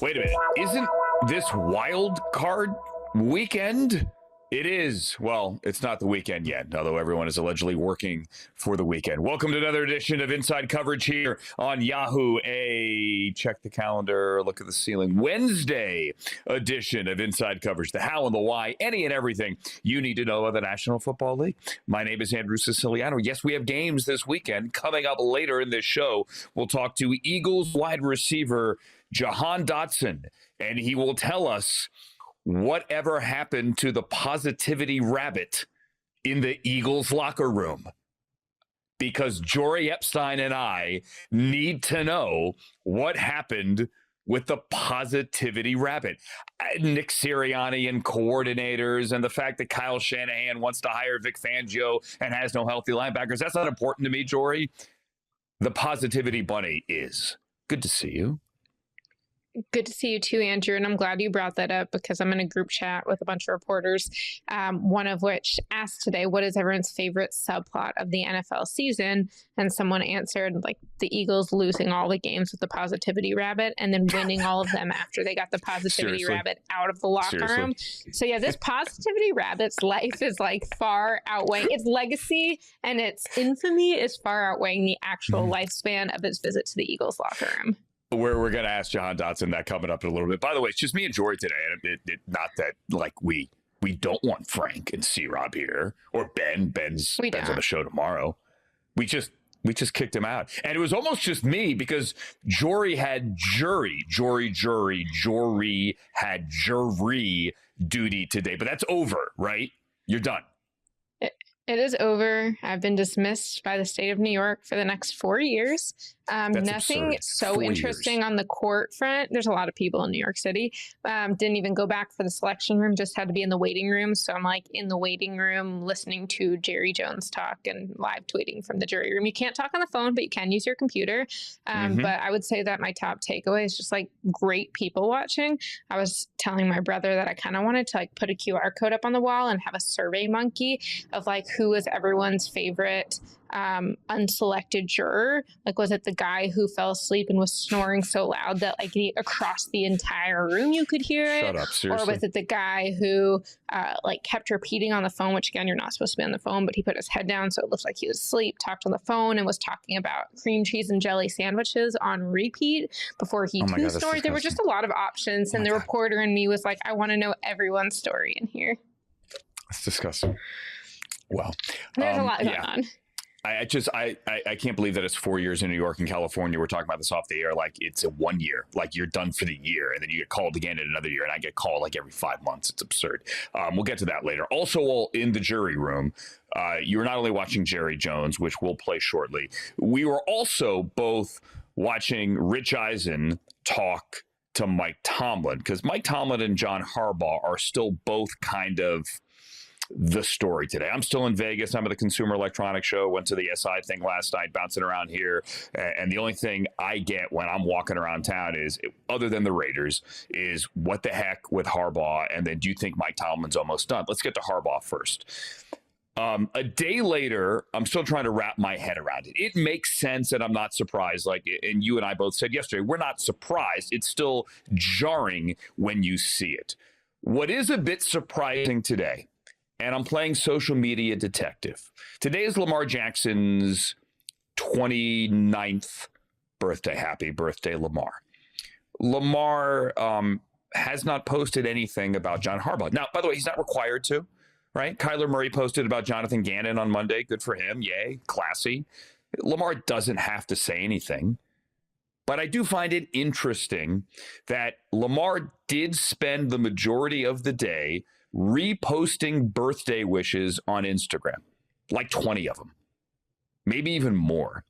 Wait a minute. Isn't this wild card weekend? It is. Well, it's not the weekend yet, although everyone is allegedly working for the weekend. Welcome to another edition of Inside Coverage here on Yahoo. Check the calendar, look at the ceiling. Wednesday edition of Inside Coverage. The how and the why, any and everything you need to know of the National Football League. My name is Andrew Siciliano. Yes, we have games this weekend. Coming up later in this show, we'll talk to Eagles wide receiver Jahan Dotson, and he will tell us whatever happened to the positivity rabbit in the Eagles locker room. Because Jori Epstein and I need to know what happened with the positivity rabbit. Nick Sirianni and coordinators and the fact that Kyle Shanahan wants to hire Vic Fangio and has no healthy linebackers. That's not important to me, Jori. The positivity bunny is. Good to see you. Good to see you too, Andrew. And I'm glad you brought that up because I'm in a group chat with a bunch of reporters, one of which asked today, what is everyone's favorite subplot of the NFL season? And someone answered, like, the Eagles losing all the games with the positivity rabbit and then winning all of them after they got the positivity rabbit out of the locker room. So yeah, this positivity rabbit's life is like far outweighing its legacy, and its infamy is far outweighing the actual lifespan of its visit to the Eagles locker room. We're going to ask Jahan Dotson that coming up in a little bit. By the way, it's just me and Jori today. And not that like we don't want Frank and C-Rob here or Ben. Ben's on the show tomorrow. We just kicked him out. And it was almost just me because Jori had Jori had jury duty today. But that's over, right? You're done. It is over. I've been dismissed by the state of New York for the next 4 years. Nothing so interesting on the court front. There's a lot of people in New York City. Didn't even go back for the selection room, just had to be in the waiting room. So I'm like in the waiting room listening to Jerry Jones talk and live tweeting from the jury room. You can't talk on the phone, but you can use your computer. But I would say that my top takeaway is just like great people watching. I was telling my brother that I kind of wanted to like put a QR code up on the wall and have a survey monkey of like who was everyone's favorite unselected juror. Like, was it the guy who fell asleep and was snoring so loud that like across the entire room you could hear it? Shut up, seriously. Or was it the guy who like kept repeating on the phone, which again, you're not supposed to be on the phone, but he put his head down so it looked like he was asleep, talked on the phone and was talking about cream cheese and jelly sandwiches on repeat before he snored. There were just a lot of options, and the reporter in me was like, I want to know everyone's story in here. That's disgusting. Well, there's a lot going on. I can't believe that it's 4 years in New York and California. We're talking about this off the air. Like it's a 1 year, like you're done for the year. And then you get called again in another year. And I get called like every 5 months. It's absurd. We'll get to that later. Also in the jury room, you were not only watching Jerry Jones, which we'll play shortly. We were also both watching Rich Eisen talk to Mike Tomlin, because Mike Tomlin and John Harbaugh are still both kind of the story today. I'm still in Vegas. I'm at the Consumer Electronics Show. Went to the SI thing last night, bouncing around here. And the only thing I get when I'm walking around town is, other than the Raiders, is what the heck with Harbaugh? And then do you think Mike Tomlin's almost done? Let's get to Harbaugh first. A day later, I'm still trying to wrap my head around it. It makes sense, and I'm not surprised. Like, and you and I both said yesterday, we're not surprised. It's still jarring when you see it. What is a bit surprising today, and I'm playing social media detective. Today is Lamar Jackson's 29th birthday. Happy birthday, Lamar. Lamar has not posted anything about John Harbaugh. Now, by the way, he's not required to, right? Kyler Murray posted about Jonathan Gannon on Monday. Good for him. Yay, classy. Lamar doesn't have to say anything. But I do find it interesting that Lamar did spend the majority of the day reposting birthday wishes on Instagram, like 20 of them, maybe even more.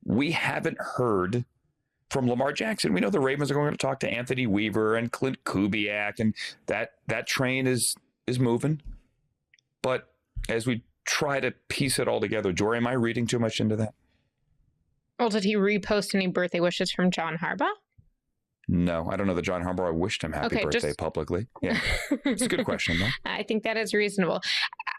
We haven't heard from Lamar Jackson. We know the Ravens are going to talk to Anthony Weaver and Clint Kubiak, and that train is moving. But as we try to piece it all together, Jori, am I reading too much into that? Well, did he repost any birthday wishes from John Harbaugh? No, I don't know that John Harbaugh wished him happy birthday publicly. Yeah, it's a good question, though. I think that is reasonable.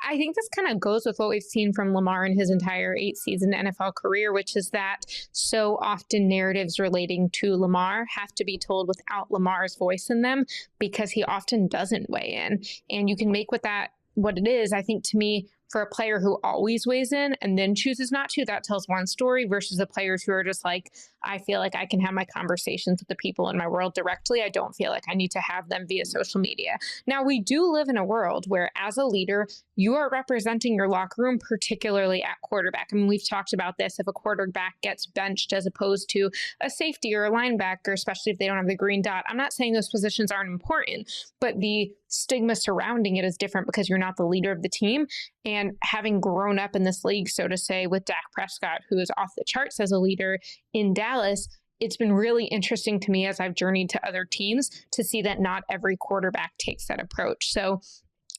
I think this kind of goes with what we've seen from Lamar in his entire 8-season NFL career, which is that so often narratives relating to Lamar have to be told without Lamar's voice in them because he often doesn't weigh in. And you can make with that what it is. I think, to me, for a player who always weighs in and then chooses not to, that tells one story, versus the players who are just like, I feel like I can have my conversations with the people in my world directly. I don't feel like I need to have them via social media. Now, we do live in a world where, as a leader, you are representing your locker room, particularly at quarterback. I mean, we've talked about this. If a quarterback gets benched as opposed to a safety or a linebacker, especially if they don't have the green dot, I'm not saying those positions aren't important, but the stigma surrounding it is different because you're not the leader of the team. And having grown up in this league, so to say, with Dak Prescott, who is off the charts as a leader in Dallas, it's been really interesting to me as I've journeyed to other teams to see that not every quarterback takes that approach. So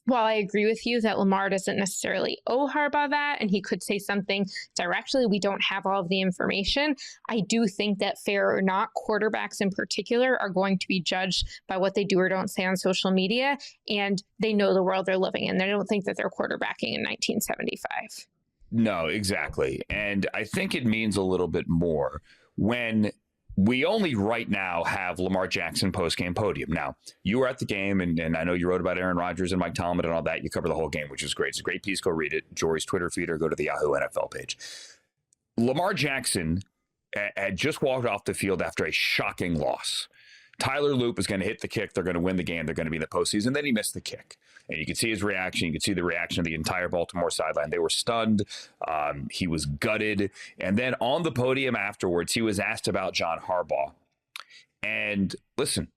while I agree with you that Lamar doesn't necessarily owe Harbaugh that, and he could say something directly, we don't have all of the information, I do think that, fair or not, quarterbacks in particular are going to be judged by what they do or don't say on social media, and they know the world they're living in. They don't think that they're quarterbacking in 1975. No, exactly. And I think it means a little bit more when we only right now have Lamar Jackson post-game podium. Now, you were at the game, and I know you wrote about Aaron Rodgers and Mike Tomlin and all that. You cover the whole game, which is great. It's a great piece. Go read it. Jori's Twitter feed, or go to the Yahoo NFL page. Lamar Jackson had just walked off the field after a shocking loss. Tyler Loop is going to hit the kick. They're going to win the game. They're going to be in the postseason. Then he missed the kick. And you can see his reaction. You can see the reaction of the entire Baltimore sideline. They were stunned. He was gutted. And then on the podium afterwards, he was asked about John Harbaugh. And listen,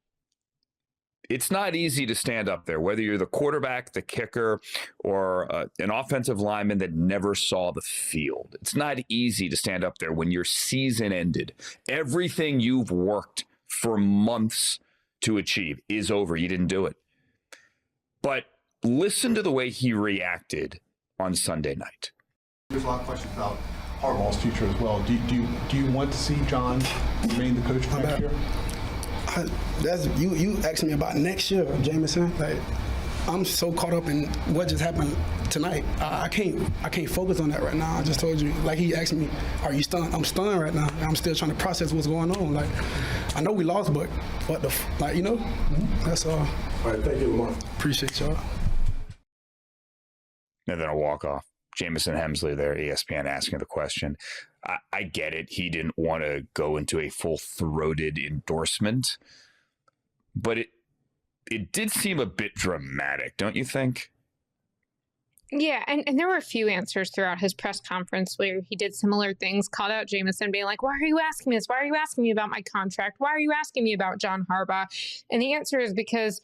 it's not easy to stand up there, whether you're the quarterback, the kicker, or an offensive lineman that never saw the field. It's not easy to stand up there when your season ended. Everything you've worked for months to achieve is over. You didn't do it. But listen to the way he reacted on Sunday night. There's a lot of questions about Harbaugh's future as well. Do you want to see John remain the coach next year? You asking me about next year, Jameson. Like, I'm so caught up in what just happened tonight. I can't focus on that right now. I just told you. Like, he asked me, "Are you stunned?" I'm stunned right now. I'm still trying to process what's going on. Like, I know we lost, but what the like, you know? That's all. All right, thank you, Lamar. Appreciate y'all. And then a walk-off. Jameson Hemsley there, ESPN, asking the question. I get it. He didn't want to go into a full-throated endorsement, but it did seem a bit dramatic, don't you think? Yeah, and there were a few answers throughout his press conference where he did similar things, called out Jameson, being like, why are you asking me this? Why are you asking me about my contract? Why are you asking me about John Harbaugh? And the answer is because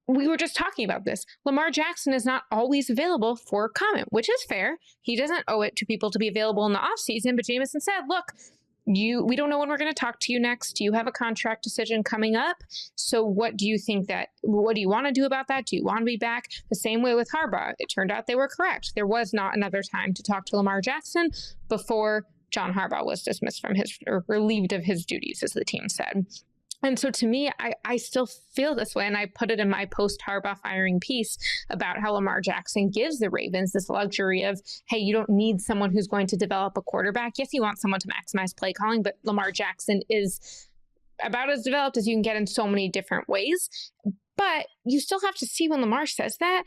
we were just talking about this. Lamar Jackson is not always available for comment, which is fair. He doesn't owe it to people to be available in the offseason, but Jameson said, look, we don't know when we're going to talk to you next. You have a contract decision coming up. So what do you want to do about that? Do you want to be back? The same way with Harbaugh. It turned out they were correct. There was not another time to talk to Lamar Jackson before John Harbaugh was dismissed from or relieved of his duties, as the team said. And so to me, I still feel this way. And I put it in my post-Harbaugh firing piece about how Lamar Jackson gives the Ravens this luxury of, hey, you don't need someone who's going to develop a quarterback. Yes, you want someone to maximize play calling, but Lamar Jackson is about as developed as you can get in so many different ways. But you still have to see when Lamar says that,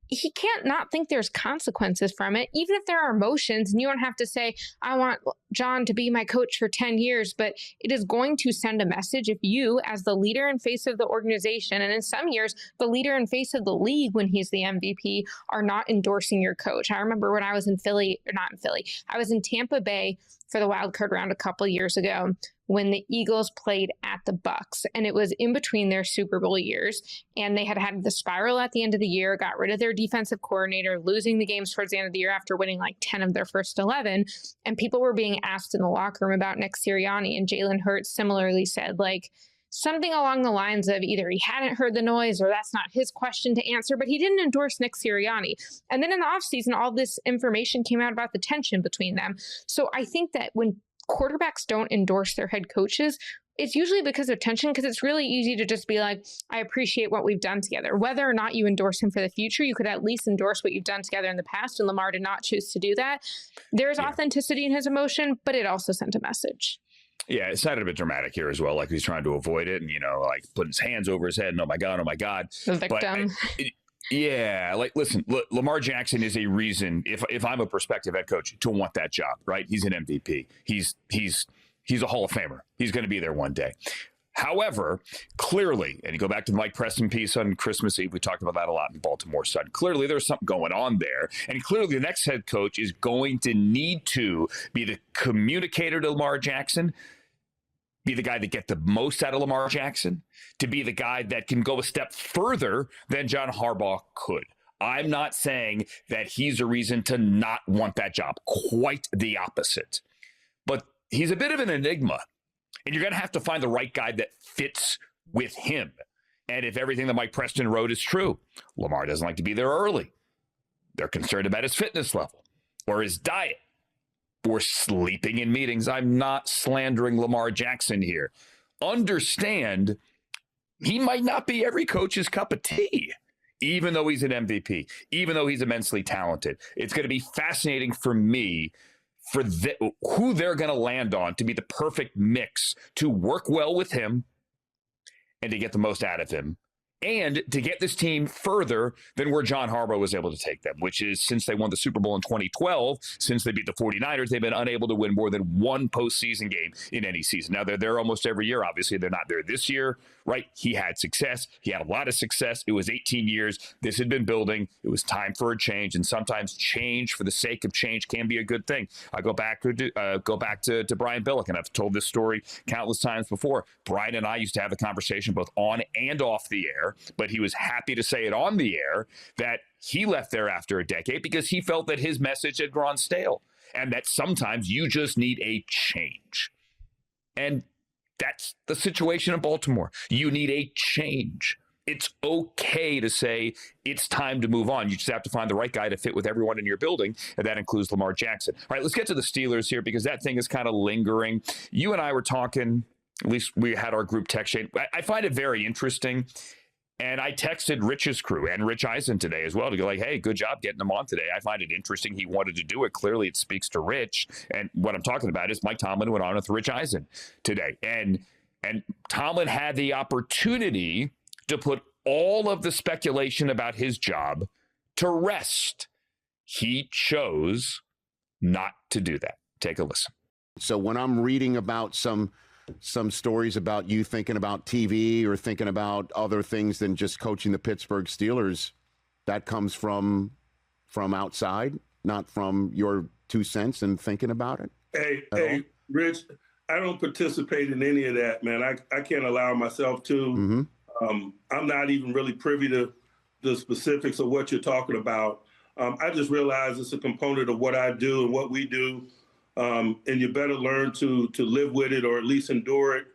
he can't not think there's consequences from it, even if there are emotions. And you don't have to say, I want John to be my coach for 10 years, but it is going to send a message if you, as the leader and face of the organization, and in some years, the leader and face of the league when he's the MVP, are not endorsing your coach. I remember when I was in I was in Tampa Bay for the wild card round a couple years ago when the Eagles played at the Bucs, and it was in between their Super Bowl years, and they had the spiral at the end of the year, got rid of their defensive coordinator, losing the games towards the end of the year after winning like 10 of their first 11, and people were being asked in the locker room about Nick Sirianni, and Jalen Hurts similarly said like something along the lines of either he hadn't heard the noise or that's not his question to answer, but he didn't endorse Nick Sirianni. And then in the offseason, all this information came out about the tension between them. So I think that when quarterbacks don't endorse their head coaches, it's usually because of tension, because it's really easy to just be like, I appreciate what we've done together. Whether or not you endorse him for the future, you could at least endorse what you've done together in the past, and Lamar did not choose to do that. There's authenticity in his emotion, but it also sent a message. Yeah, it sounded a bit dramatic here as well, like he's trying to avoid it and, like putting his hands over his head and, oh my God. The victim. Like, listen, Lamar Jackson is a reason, if I'm a prospective head coach, to want that job, right? He's an MVP. He's a Hall of Famer. He's going to be there one day. However, clearly, and you go back to the Mike Preston piece on Christmas Eve, we talked about that a lot in Baltimore Sun. Clearly, there's something going on there. And clearly, the next head coach is going to need to be the communicator to Lamar Jackson, be the guy that get the most out of Lamar Jackson, to be the guy that can go a step further than John Harbaugh could. I'm not saying that he's a reason to not want that job. Quite the opposite. But he's a bit of an enigma. And you're going to have to find the right guy that fits with him. And if everything that Mike Preston wrote is true, Lamar doesn't like to be there early. They're concerned about his fitness level or his diet or sleeping in meetings. I'm not slandering Lamar Jackson here. Understand, he might not be every coach's cup of tea, even though he's an MVP, even though he's immensely talented. It's going to be fascinating for me for who they're going to land on to be the perfect mix to work well with him and to get the most out of him and to get this team further than where John Harbaugh was able to take them, which is since they won the Super Bowl in 2012, since they beat the 49ers, they've been unable to win more than one postseason game in any season. Now, they're there almost every year. Obviously, they're not there this year, right? He had success. He had a lot of success. It was 18 years. This had been building. It was time for a change, and sometimes change for the sake of change can be a good thing. I go back to Brian Billick, and I've told this story countless times before. Brian and I used to have the conversation both on and off the air, but he was happy to say it on the air that he left there after a decade because he felt that his message had grown stale and that sometimes you just need a change. And that's the situation in Baltimore. You need a change. It's okay to say it's time to move on. You just have to find the right guy to fit with everyone in your building, and that includes Lamar Jackson. All right, let's get to the Steelers here because that thing is kind of lingering. You and I were talking, at least we had our group text chain. I find it very interesting. And I texted Rich's crew and Rich Eisen today as well to go like, hey, good job getting him on today. I find it interesting he wanted to do it. Clearly, it speaks to Rich. And what I'm talking about is Mike Tomlin went on with Rich Eisen today. And Tomlin had the opportunity to put all of the speculation about his job to rest. He chose not to do that. Take a listen. So when I'm reading about some stories about you thinking about TV or thinking about other things than just coaching the Pittsburgh Steelers, that comes from outside, not from your 2 cents and thinking about it? Hey, Rich, I don't participate in any of that, man. I can't allow myself to. Mm-hmm. I'm not even really privy to the specifics of what you're talking about. I just realize it's a component of what I do and what we do. And you better learn to live with it or at least endure it.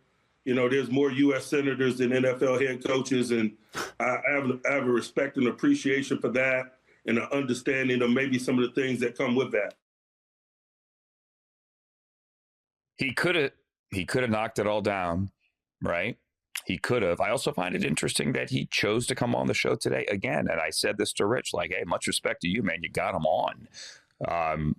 You know, there's more U.S. senators than NFL head coaches, and I have a respect and appreciation for that and an understanding of maybe some of the things that come with that. He could have knocked it all down, right? He could have. I also find it interesting that he chose to come on the show today again. And I said this to Rich, like, hey, much respect to you, man. You got him on.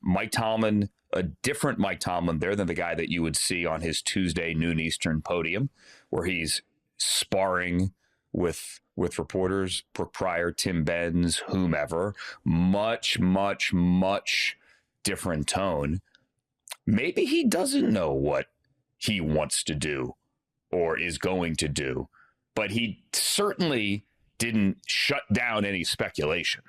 Mike Tomlin, a different Mike Tomlin there than the guy that you would see on his Tuesday noon Eastern podium, where he's sparring with reporters, Brooke Pryor, Tim Benz, whomever. Much, much, much different tone. Maybe he doesn't know what he wants to do or is going to do, but he certainly didn't shut down any speculation.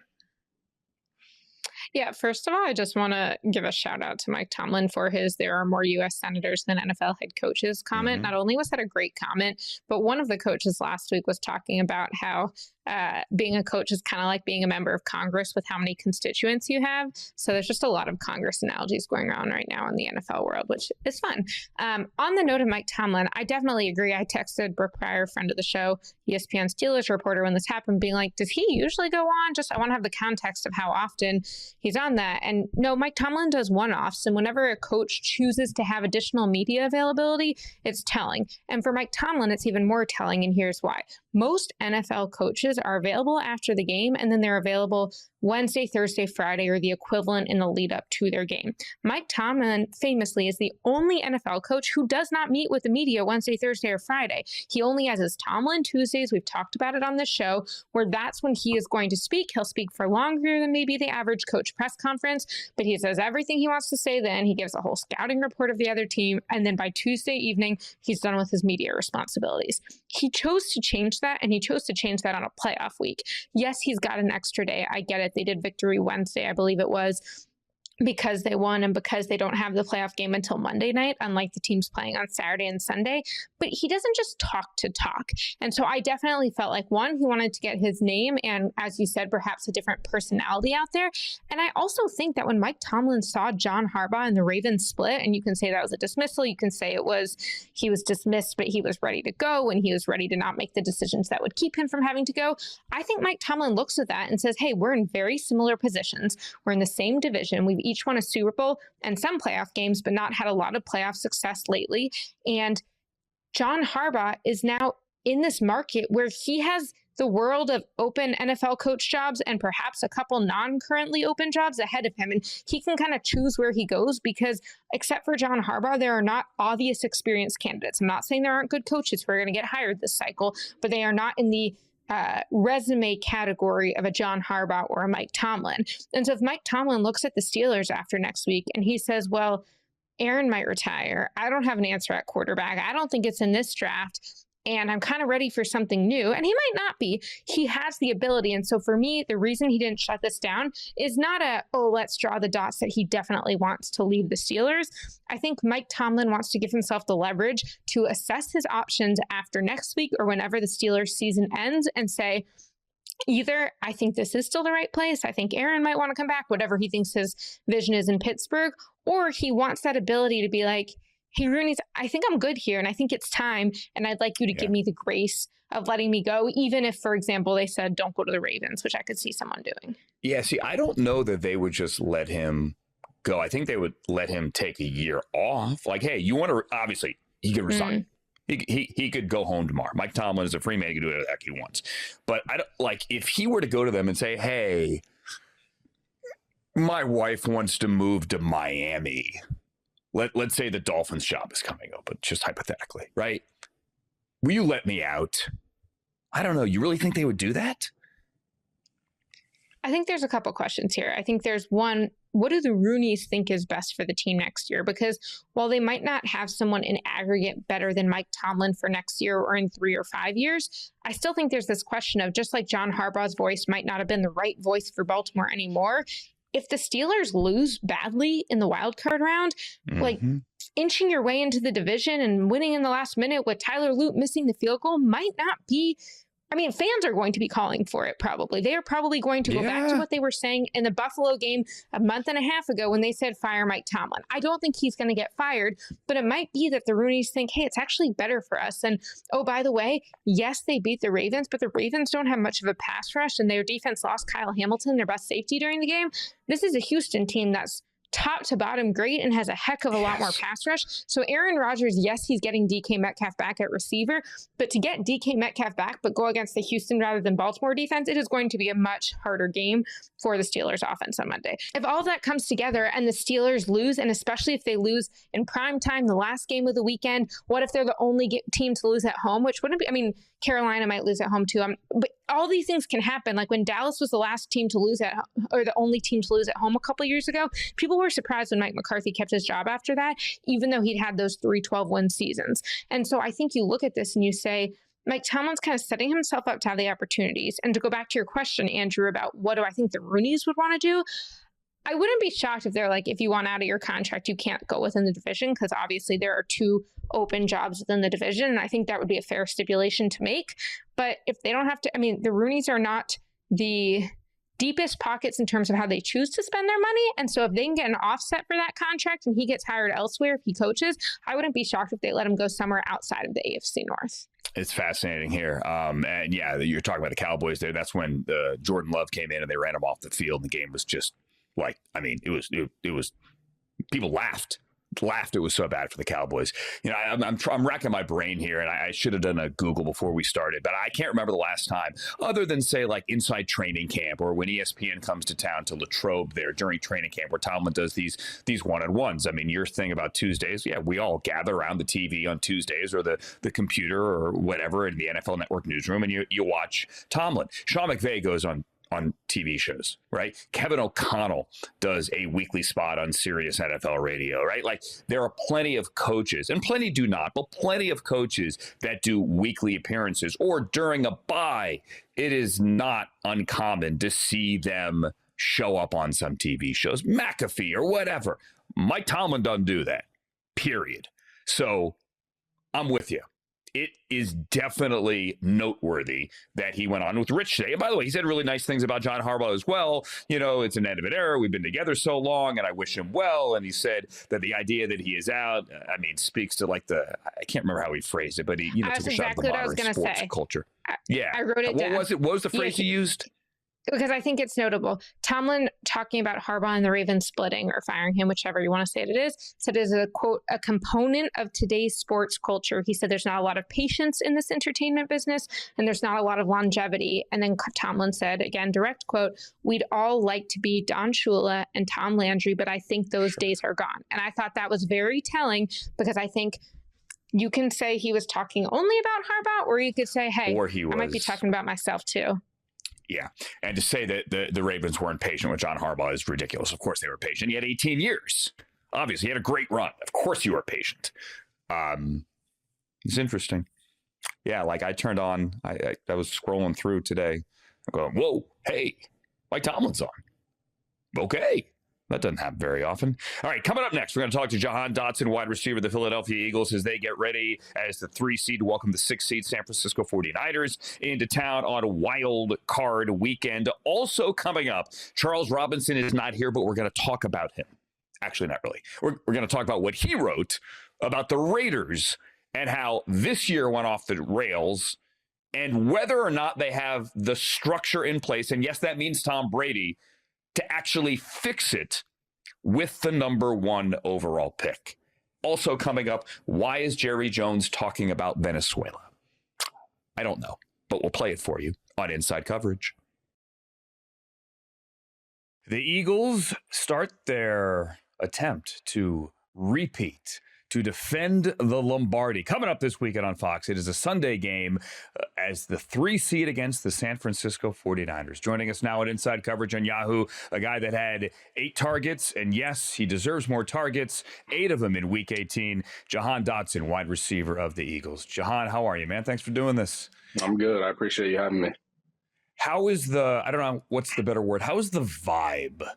Yeah, first of all, I just want to give a shout out to Mike Tomlin for his "there are more U.S. senators than NFL head coaches" comment. Mm-hmm. Not only was that a great comment, but one of the coaches last week was talking about how being a coach is kind of like being a member of Congress with how many constituents you have. So there's just a lot of Congress analogies going on right now in the NFL world, which is fun. On the note of Mike Tomlin, I definitely agree. I texted Brooke Pryor, friend of the show, ESPN Steelers reporter, when this happened, being like, does he usually go on? I want to have the context of how often he's on that. And no, Mike Tomlin does one-offs. And whenever a coach chooses to have additional media availability, it's telling. And for Mike Tomlin, it's even more telling. And here's why. Most NFL coaches are available after the game, and then they're available Wednesday, Thursday, Friday, or the equivalent in the lead up to their game. Mike Tomlin famously is the only NFL coach who does not meet with the media Wednesday, Thursday, or Friday. He only has his Tomlin Tuesdays. We've talked about it on this show, where that's when he is going to speak. He'll speak for longer than maybe the average coach press conference, but he says everything he wants to say then. He gives a whole scouting report of the other team, and then by Tuesday evening, he's done with his media responsibilities. He chose to change that, and he chose to change that on a playoff week. Yes, he's got an extra day. I get it. They did Victory Wednesday, I believe it was, because they won and because they don't have the playoff game until Monday night, unlike the teams playing on Saturday and Sunday. But he doesn't just talk to talk. And so I definitely felt like, one, he wanted to get his name and, as you said, perhaps a different personality out there. And I also think that when Mike Tomlin saw John Harbaugh and the Ravens split, and you can say that was a dismissal, you can say it was he was dismissed, but he was ready to go and he was ready to not make the decisions that would keep him from having to go. I think Mike Tomlin looks at that and says, hey, we're in very similar positions. We're in the same division. We've each won a Super Bowl and some playoff games, but not had a lot of playoff success lately. And John Harbaugh is now in this market where he has the world of open NFL coach jobs and perhaps a couple non-currently open jobs ahead of him. And he can kind of choose where he goes because, except for John Harbaugh, there are not obvious experienced candidates. I'm not saying there aren't good coaches who are going to get hired this cycle, but they are not in the resume category of a John Harbaugh or a Mike Tomlin. And so if Mike Tomlin looks at the Steelers after next week and he says, well, Aaron might retire, I don't have an answer at quarterback, I don't think it's in this draft, and I'm kind of ready for something new, and he might not be, he has the ability. And so for me, the reason he didn't shut this down is not let's draw the dots that he definitely wants to leave the Steelers. I think Mike Tomlin wants to give himself the leverage to assess his options after next week or whenever the Steelers season ends and say, either I think this is still the right place, I think Aaron might want to come back, whatever he thinks his vision is in Pittsburgh, or he wants that ability to be like, hey, Rooney, I think I'm good here, and I think it's time, and I'd like you to give me the grace of letting me go, even if, for example, they said, don't go to the Ravens, which I could see someone doing. Yeah, see, I don't know that they would just let him go. I think they would let him take a year off. Like, hey, you want to, obviously, he could resign. He could go home tomorrow. Mike Tomlin is a free man. He can do whatever he wants. But I don't, like, if he were to go to them and say, hey, my wife wants to move to Miami. Let's say the Dolphins job is coming open, just hypothetically, right? Will you let me out? I don't know. You really think they would do that? I think there's a couple questions here. I think there's one, what do the Rooneys think is best for the team next year? Because while they might not have someone in aggregate better than Mike Tomlin for next year or in 3 or 5 years, I still think there's this question of, just like John Harbaugh's voice might not have been the right voice for Baltimore anymore, if the Steelers lose badly in the wild card round, like inching your way into the division and winning in the last minute with Tyler Lute missing the field goal might not be, I mean, fans are going to be calling for it probably. They are probably going to go back to what they were saying in the Buffalo game a month and a half ago when they said fire Mike Tomlin. I don't think he's going to get fired, but it might be that the Rooneys think, hey, it's actually better for us. And oh, by the way, yes, they beat the Ravens, but the Ravens don't have much of a pass rush and their defense lost Kyle Hamilton, their best safety during the game. This is a Houston team that's top to bottom great and has a heck of a lot more pass rush. So Aaron Rodgers, yes, he's getting DK Metcalf back at receiver, but to get DK Metcalf back but go against the Houston rather than Baltimore defense, it is going to be a much harder game for the Steelers offense on Monday. If all that comes together and the Steelers lose, and especially if they lose in prime time, the last game of the weekend, what if they're the only team to lose at home, which wouldn't be, I mean, Carolina might lose at home too. But all these things can happen. Like when Dallas was the last team to lose or the only team to lose at home a couple years ago, people were surprised when Mike McCarthy kept his job after that, even though he'd had those 3 12-win seasons. And so I think you look at this and you say, Mike Tomlin's kind of setting himself up to have the opportunities. And to go back to your question, Andrew, about what do I think the Rooneys would want to do? I wouldn't be shocked if they're like, if you want out of your contract, you can't go within the division, because obviously there are 2 open jobs within the division. And I think that would be a fair stipulation to make. But if they don't have to, I mean, the Rooneys are not the deepest pockets in terms of how they choose to spend their money. And so if they can get an offset for that contract and he gets hired elsewhere if he coaches, I wouldn't be shocked if they let him go somewhere outside of the AFC North. It's fascinating here. And yeah, you're talking about the Cowboys there. That's when Jordan Love came in and they ran him off the field. And the game was just like, I mean, it was people laughed. It was so bad for the Cowboys. You know, I'm racking my brain here, and I should have done a Google before we started, but I can't remember the last time, other than say like inside training camp or when ESPN comes to town to Latrobe there during training camp, where Tomlin does these one-on-ones. I mean, your thing about Tuesdays, yeah, we all gather around the TV on Tuesdays or the computer or whatever in the NFL Network newsroom, and you watch Tomlin. Sean McVay goes on TV shows, right? Kevin O'Connell does a weekly spot on Sirius NFL radio, right? Like there are plenty of coaches, and plenty do not, but plenty of coaches that do weekly appearances or during a bye. It is not uncommon to see them show up on some TV shows, McAfee or whatever. Mike Tomlin doesn't do that, period. So I'm with you. It is definitely noteworthy that he went on with Rich today. And by the way, he said really nice things about John Harbaugh as well. You know, it's an end of an era. We've been together so long, and I wish him well. And he said that the idea that he is out, I mean, speaks to like I can't remember how he phrased it, but he, you know, took a shot at the modern sports culture. Yeah. I wrote it down. What was the phrase he used? Because I think it's notable. Tomlin, talking about Harbaugh and the Ravens splitting or firing him, whichever you want to say it is, said it is a, quote, a component of today's sports culture. He said there's not a lot of patience in this entertainment business and there's not a lot of longevity. And then Tomlin said, again, direct quote, we'd all like to be Don Shula and Tom Landry, but I think those days are gone. And I thought that was very telling because I think you can say he was talking only about Harbaugh, or you could say, hey, I might be talking about myself too. Yeah. And to say that the Ravens weren't patient with John Harbaugh is ridiculous. Of course they were patient. He had 18 years. Obviously, he had a great run. Of course you were patient. It's interesting. Yeah, like I turned on, I was scrolling through today. I'm going, whoa, hey, Mike Tomlin's on. Okay. That doesn't happen very often. All right, coming up next, we're going to talk to Jahan Dotson, wide receiver of the Philadelphia Eagles, as they get ready as the 3 seed to welcome the 6 seed San Francisco 49ers into town on a wild card weekend. Also coming up, Charles Robinson is not here, but we're going to talk about him. Actually, not really. We're going to talk about what he wrote about the Raiders and how this year went off the rails and whether or not they have the structure in place. And yes, that means Tom Brady, to actually fix it with the number 1 overall pick. Also coming up, why is Jerry Jones talking about Venezuela? I don't know, but we'll play it for you on Inside Coverage. The Eagles start their attempt to repeat, to defend the Lombardi. Coming up this weekend on Fox, it is a Sunday game as the 3 seed against the San Francisco 49ers. Joining us now at Inside Coverage on Yahoo, a guy that had 8 targets, and yes, he deserves more targets, 8 of them in Week 18, Jahan Dotson, wide receiver of the Eagles. Jahan, how are you, man? Thanks for doing this. I'm good. I appreciate you having me. How is I don't know, what's the better word? How is the vibe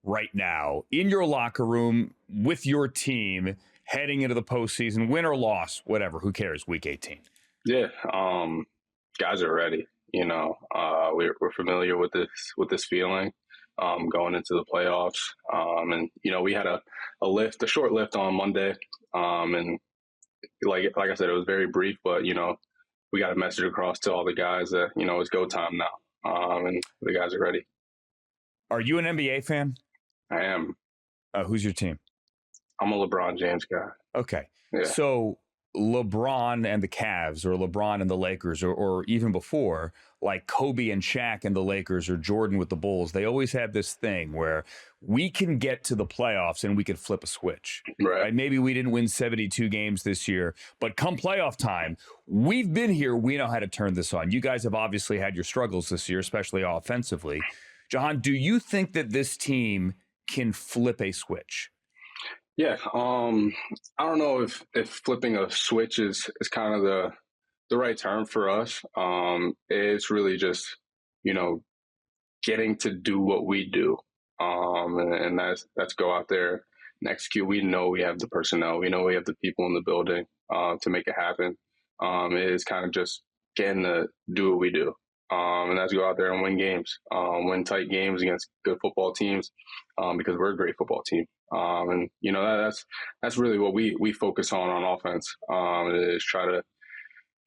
right now in your locker room with your team heading into the postseason, win or loss, whatever, who cares, Week 18? Yeah, guys are ready. You know, we're familiar with this feeling going into the playoffs. And, you know, we had a short lift on Monday. And like I said, it was very brief, but, you know, we got a message across to all the guys that, you know, it's go time now. And the guys are ready. Are you an NBA fan? I am. Who's your team? I'm a LeBron James guy. Okay. Yeah. So LeBron and the Cavs, or LeBron and the Lakers, or even before, like Kobe and Shaq and the Lakers, or Jordan with the Bulls, they always have this thing where we can get to the playoffs and we can flip a switch. Right. Maybe we didn't win 72 games this year, but come playoff time, we've been here. We know how to turn this on. You guys have obviously had your struggles this year, especially offensively. Jahan, do you think that this team can flip a switch? Yeah, I don't know if flipping a switch is kind of the right term for us. It's really just, you know, getting to do what we do, and that's go out there and execute. We know we have the personnel. We know we have the people in the building to make it happen. It is kind of just getting to do what we do. And that's go out there and win games, win tight games against good football teams, because we're a great football team. And that's really what we focus on offense. Is try to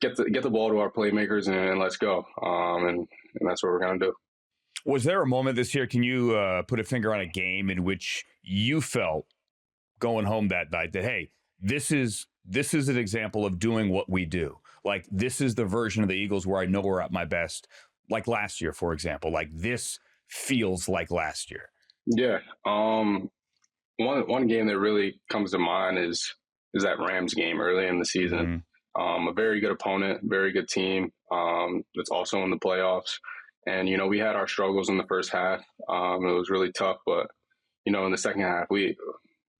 get the ball to our playmakers and let's go. And that's what we're gonna do. Was there a moment this year? Can you put a finger on a game in which you felt going home that night that, hey, this is an example of doing what we do? Like, this is the version of the Eagles where I know we're at my best. Like last year, for example. Like, this feels like last year. Yeah. One game that really comes to mind is that Rams game early in the season. Mm-hmm. A very good opponent, very good team. That's also in the playoffs. And, we had our struggles in the first half. It was really tough, but, in the second half, we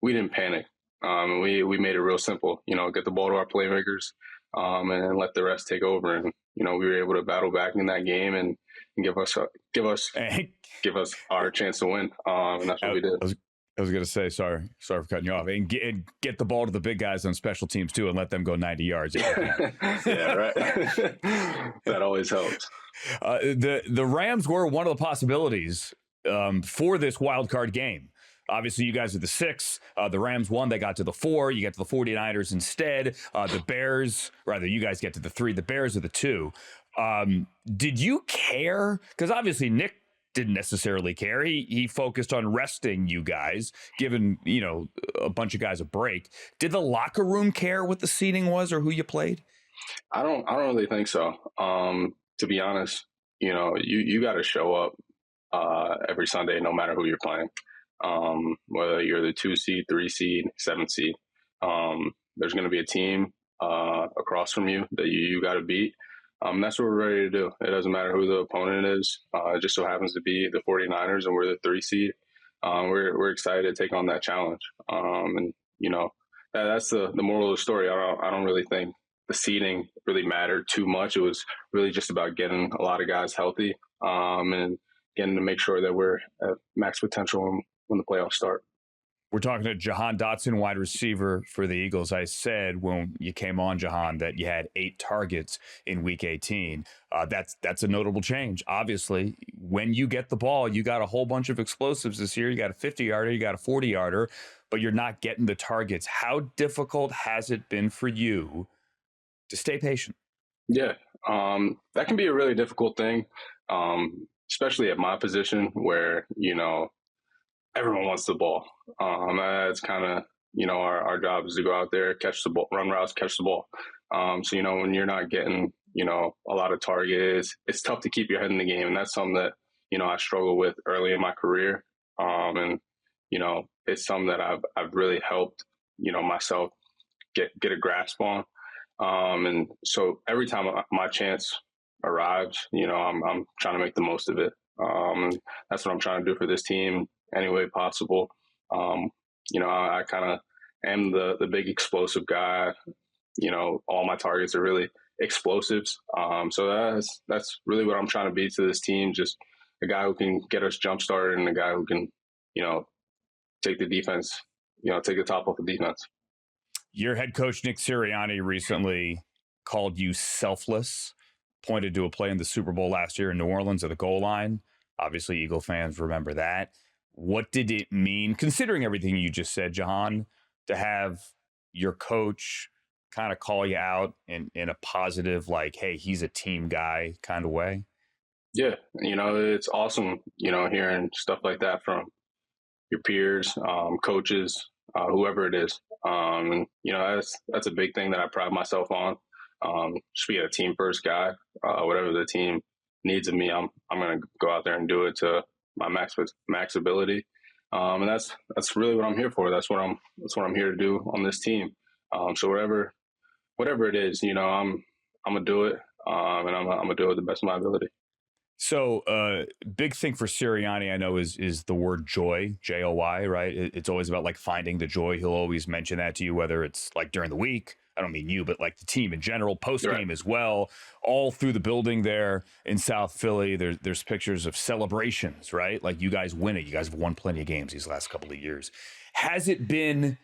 didn't panic. We made it real simple, get the ball to our playmakers, and let the rest take over. And, we were able to battle back in that game and give us our chance to win. And that's what we did. I was going to say, sorry for cutting you off, and get the ball to the big guys on special teams too, and let them go 90 yards. Yeah, right. That always helps. The Rams were one of the possibilities for this wild card game. Obviously, you guys are the 6. The Rams won. They got to the 4. You get to the 49ers instead. The Bears, rather, you guys get to the 3. The Bears are the 2. Did you care? Because obviously Nick didn't necessarily care. He focused on resting you guys, giving, a bunch of guys a break. Did the locker room care what the seeding was or who you played? I don't really think so. To be honest, you got to show up every Sunday, no matter who you're playing. Whether you're the 2 seed, 3 seed, 7 seed, there's going to be a team across from you that you got to beat. That's what we're ready to do. It doesn't matter who the opponent is. It just so happens to be the 49ers, and we're the 3 seed. We're excited to take on that challenge. And that's the moral of the story. I don't really think the seeding really mattered too much. It was really just about getting a lot of guys healthy, and getting to make sure that we're at max potential when the playoffs start. We're talking to Jahan Dotson, wide receiver for the Eagles. I said when you came on, Jahan, that you had 8 targets in Week 18. That's a notable change. Obviously, when you get the ball, you got a whole bunch of explosives this year. You got a 50-yarder, you got a 40-yarder, but you're not getting the targets. How difficult has it been for you to stay patient? Yeah, that can be a really difficult thing, especially at my position where, everyone wants the ball. That's kind of, our job is to go out there, catch the ball, run routes, catch the ball. So, when you're not getting, a lot of targets, it's tough to keep your head in the game. And that's something that, I struggled with early in my career. And, it's something that I've really helped, myself get a grasp on. And so every time my chance arrives, I'm trying to make the most of it. That's what I'm trying to do for this team any way possible. I kind of am the big explosive guy. All my targets are really explosives. So that's really what I'm trying to be to this team. Just a guy who can get us jump started and a guy who can, take the defense, take the top off the defense. Your head coach, Nick Sirianni, recently called you selfless, pointed to a play in the Super Bowl last year in New Orleans at the goal line. Obviously, Eagle fans remember that. What did it mean, considering everything you just said, Jahan, to have your coach kind of call you out in a positive, like, hey, he's a team guy kind of way? Yeah, it's awesome, hearing stuff like that from your peers, coaches, whoever it is. And, that's a big thing that I pride myself on. Just be a team first guy. Whatever the team needs of me, I'm going to go out there and do it to my max ability. And that's really what I'm here for. That's what I'm here to do on this team. So whatever it is, I'm gonna do it. And I'm gonna do it to the best of my ability. So, big thing for Sirianni, I know, is the word joy, Joy, right? It's always about like finding the joy. He'll always mention that to you, whether it's like during the week. I don't mean you, but like the team in general, post game as well, all through the building there in South Philly. There's pictures of celebrations, right? Like you guys win it. You guys have won plenty of games these last couple of years. Has it been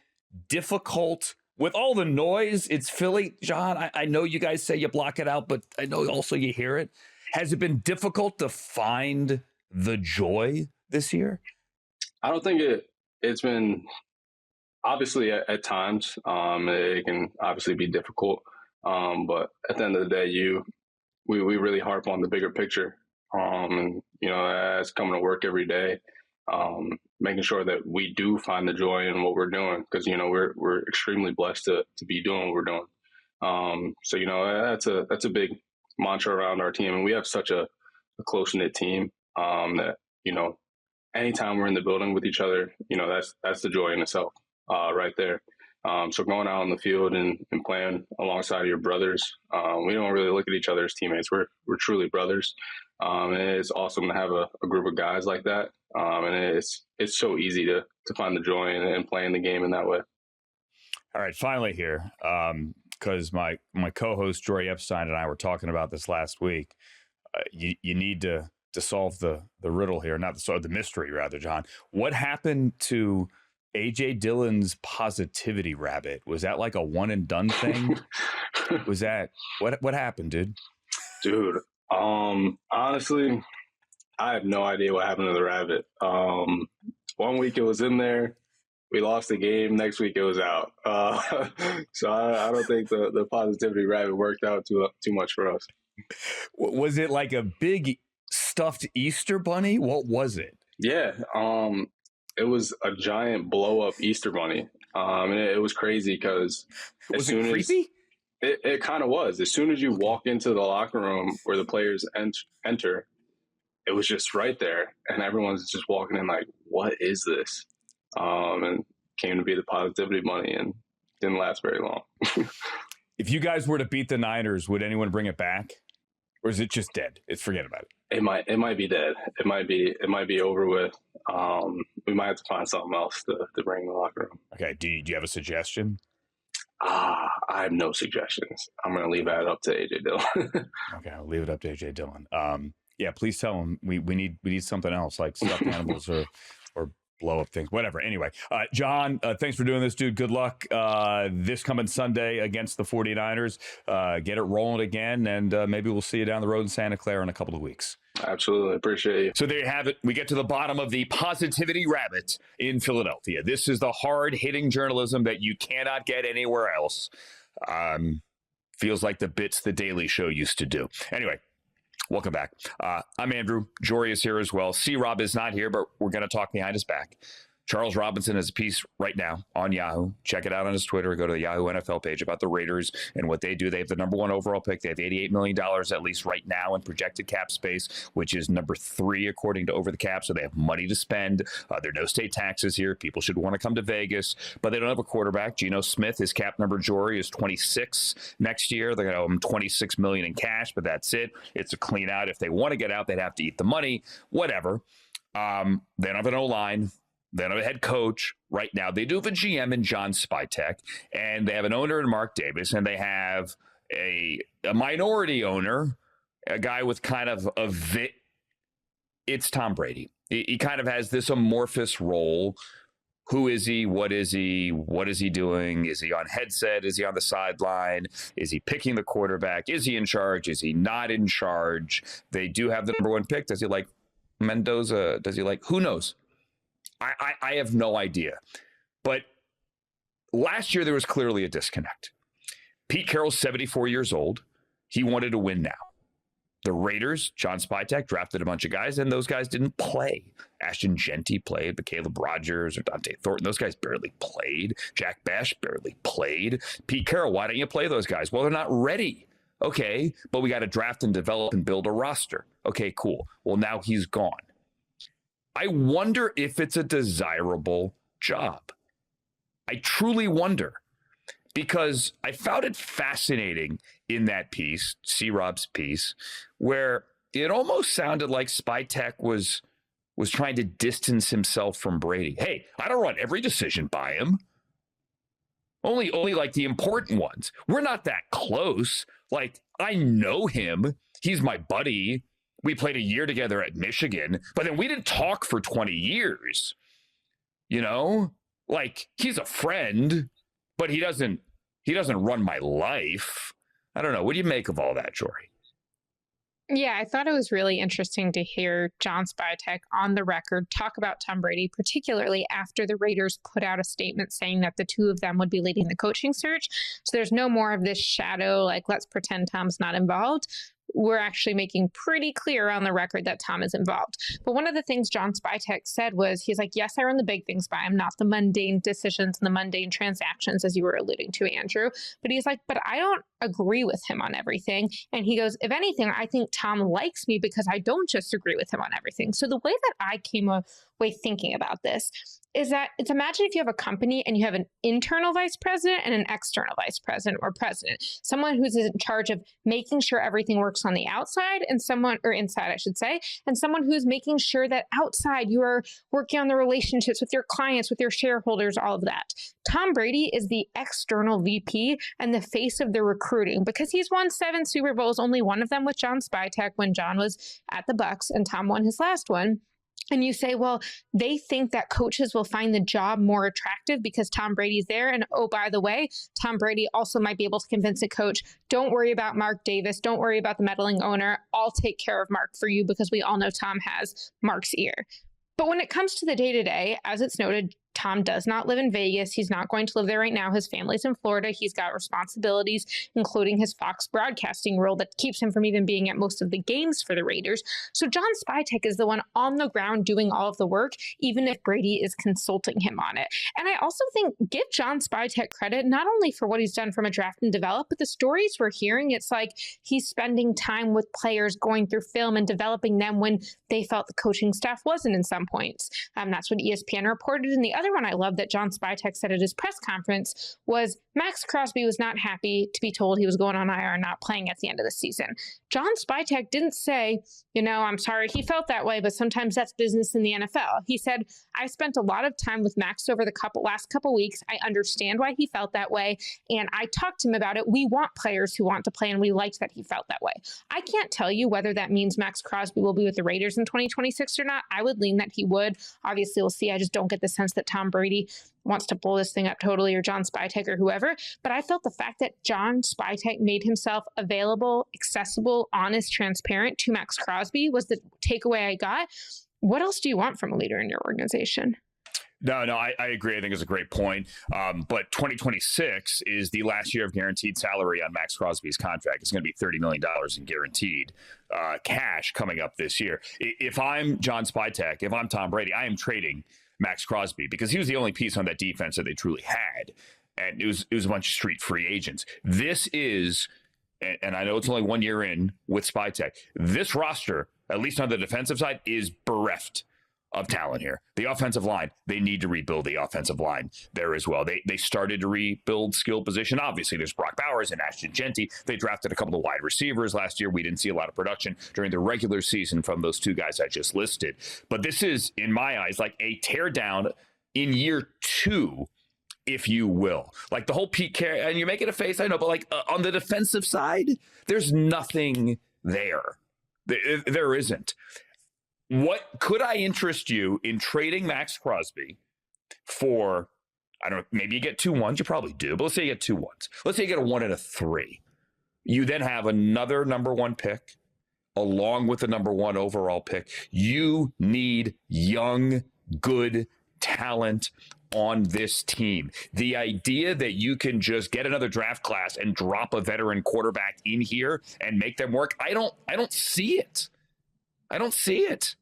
difficult with all the noise? It's Philly, John. I know you guys say you block it out, but I know also you hear it. Has it been difficult to find the joy this year? I don't think it's been, obviously at times, it can obviously be difficult. But at the end of the day, we really harp on the bigger picture. And, as coming to work every day, making sure that we do find the joy in what we're doing, because, we're extremely blessed to be doing what we're doing. So, that's a big mantra around our team. And we have such a close-knit team that, anytime we're in the building with each other, that's the joy in itself right there. So going out on the field and playing alongside your brothers, we don't really look at each other as teammates. We're truly brothers. And it's awesome to have a group of guys like that. And it's so easy to find the joy in playing the game in that way. All right, finally here, because my co-host Jori Epstein and I were talking about this last week. You need to solve the riddle here, not the mystery, rather, John. What happened to AJ Dillon's positivity rabbit? Was that like a one and done thing? Was that what happened, dude? Dude, honestly, I have no idea what happened to the rabbit. 1 week it was in there. We lost the game. Next week it was out. So I don't think the positivity rabbit worked out too much for us. Was it like a big stuffed Easter bunny? What was it? Yeah. It was a giant blow up Easter bunny. And it was crazy because was it creepy? It kind of was. As soon as you walk into the locker room where the players enter, it was just right there. And everyone's just walking in like, what is this? And came to be the positivity bunny and didn't last very long. If you guys were to beat the Niners, would anyone bring it back? Or is it just dead? Forget about it. It might be dead. It might be over with. We might have to find something else to bring in the locker room. Okay. Do you have a suggestion? I have no suggestions. I'm going to leave that up to AJ Dillon. Okay, I'll leave it up to AJ Dillon. Yeah, please tell him we need something else, like stuffed animals or blow up things, whatever. Anyway, John, thanks for doing this, dude. Good luck this coming Sunday against the 49ers. Get it rolling again, and maybe we'll see you down the road in Santa Clara in a couple of weeks. Absolutely. Appreciate you. So there you have it. We get to the bottom of the positivity rabbit in Philadelphia. This is the hard-hitting journalism that you cannot get anywhere else. Feels like the bits the Daily Show used to do. Anyway, welcome back. I'm Andrew. Jori is here as well. C-Rob is not here, but we're going to talk behind his back. Charles Robinson has a piece right now on Yahoo. Check it out on his Twitter. Go to the Yahoo NFL page about the Raiders and what they do. They have the #1 overall pick. They have $88 million at least right now in projected cap space, which is number 3 according to Over the Cap. So they have money to spend. There are no state taxes here. People should want to come to Vegas, but they don't have a quarterback. Geno Smith, his cap number, Jori, is 26 next year. They're going to owe him $26 million in cash, but that's it. It's a clean out. If they want to get out, they'd have to eat the money. Whatever. They don't have an O-line. They don't have a head coach right now. They do have a GM in John Spytek, and they have an owner in Mark Davis, and they have a minority owner, a guy with kind of it's Tom Brady. He kind of has this amorphous role. Who is he? What is he? What is he doing? Is he on headset? Is he on the sideline? Is he picking the quarterback? Is he in charge? Is he not in charge? They do have the #1 pick. Does he like Mendoza? Does he like, who knows? I have no idea. But last year, there was clearly a disconnect. Pete Carroll's 74 years old. He wanted to win now. The Raiders, John Spytek, drafted a bunch of guys, and those guys didn't play. Ashton Genty played, but Caleb Rogers or Dante Thornton, those guys barely played. Jack Bash barely played. Pete Carroll, why don't you play those guys? Well, they're not ready. Okay, but we got to draft and develop and build a roster. Okay, cool. Well, now he's gone. I wonder if it's a desirable job. I truly wonder, because I found it fascinating in that piece, C-Rob's piece, where it almost sounded like Spytek was trying to distance himself from Brady. Hey, I don't run every decision by him. Only like the important ones. We're not that close. Like, I know him. He's my buddy. We played a year together at Michigan, but then we didn't talk for 20 years. You know, Like, he's a friend, but he doesn't run my life. I don't know. What do you make of all that, Jori? Yeah, I thought it was really interesting to hear John Spytek on the record talk about Tom Brady, particularly after the Raiders put out a statement saying that the two of them would be leading the coaching search. So there's no more of this shadow, like, let's pretend Tom's not involved. We're actually making pretty clear on the record that Tom is involved. But one of the things John Spytek said was, he's like, yes, I run the big things by him, not the mundane decisions and the mundane transactions, as you were alluding to, Andrew. But he's like, but I don't agree with him on everything. And he goes, if anything, I think Tom likes me because I don't just agree with him on everything. So the way that I came away thinking about this is that it's, imagine if you have a company and you have an internal vice president and an external vice president or president, someone who's in charge of making sure everything works on the outside and someone, or inside, I should say, and someone who's making sure that outside you are working on the relationships with your clients, with your shareholders, all of that. Tom Brady is the external VP and the face of the recruiting because he's won 7 Super Bowls, only one of them with John Spytek when John was at the Bucs and Tom won his last one. And you say, well, they think that coaches will find the job more attractive because Tom Brady's there. And oh, by the way, Tom Brady also might be able to convince a coach, don't worry about Mark Davis. Don't worry about the meddling owner. I'll take care of Mark for you because we all know Tom has Mark's ear. But when it comes to the day-to-day, as it's noted, Tom does not live in Vegas. He's not going to live there right now. His family's in Florida. He's got responsibilities, including his Fox broadcasting role that keeps him from even being at most of the games for the Raiders. So John Spytek is the one on the ground doing all of the work, even if Brady is consulting him on it. And I also think give John Spytek credit, not only for what he's done from a draft and develop, but the stories we're hearing, it's like he's spending time with players, going through film and developing them when they felt the coaching staff wasn't in some points. That's what ESPN reported. And the other one I love that John Spytek said at his press conference was Max Crosby was not happy to be told he was going on IR and not playing at the end of the season. John Spytek didn't say, I'm sorry he felt that way, but sometimes that's business in the NFL. He said, I spent a lot of time with Max over the last couple weeks. I understand why he felt that way, and I talked to him about it. We want players who want to play, and we liked that he felt that way. I can't tell you whether that means Max Crosby will be with the Raiders in 2026 or not. I would lean that he would. Obviously, we'll see. I just don't get the sense that Tom Brady wants to blow this thing up totally, or John Spytek or whoever. But I felt the fact that John Spytek made himself available, accessible, honest, transparent to Max Crosby was the takeaway I got. What else do you want from a leader in your organization? No, I agree. I think it's a great point. But 2026 is the last year of guaranteed salary on Max Crosby's contract. It's going to be $30 million in guaranteed cash coming up this year. If I'm John Spytek, if I'm Tom Brady, I am trading Max Crosby because he was the only piece on that defense that they truly had. And it was a bunch of street free agents. This is, and I know it's only 1 year in with Spytek, this roster, at least on the defensive side, is bereft of talent here. The offensive line, they need to rebuild the offensive line there as well. They started to rebuild skill position. Obviously, there's Brock Bowers and Ashton Genty. They drafted a couple of wide receivers last year. We didn't see a lot of production during the regular season from those two guys I just listed. But this is, in my eyes, like a teardown in year 2, if you will. Like the whole Pete Carroll, and you're making a face, I know, but like on the defensive side, there's nothing there. There isn't. What could I interest you in trading Max Crosby for? I don't know, maybe you get 2 1s. You probably do, but let's say you get 2 1s. Let's say you get a 1 and a 3. You then have another number 1 pick along with the number 1 overall pick. You need young, good talent on this team. The idea that you can just get another draft class and drop a veteran quarterback in here and make them work, I don't see it. I don't see it.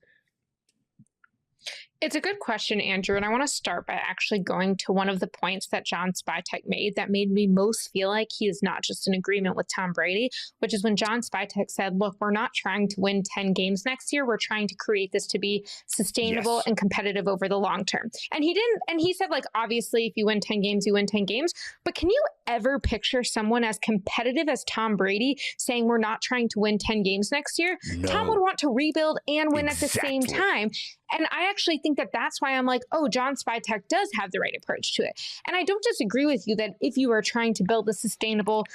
It's a good question, Andrew, and I want to start by actually going to one of the points that John Spytek made that made me most feel like he is not just in agreement with Tom Brady, which is when John Spytek said, look, we're not trying to win 10 games next year. We're trying to create this to be sustainable and competitive over the long term. And he said, like, obviously, if you win 10 games, you win 10 games. But can you ever picture someone as competitive as Tom Brady saying we're not trying to win 10 games next year? No. Tom would want to rebuild and win at the same time. And I actually think that that's why I'm like, oh, John Spytek does have the right approach to it. And I don't disagree with you that if you are trying to build a sustainable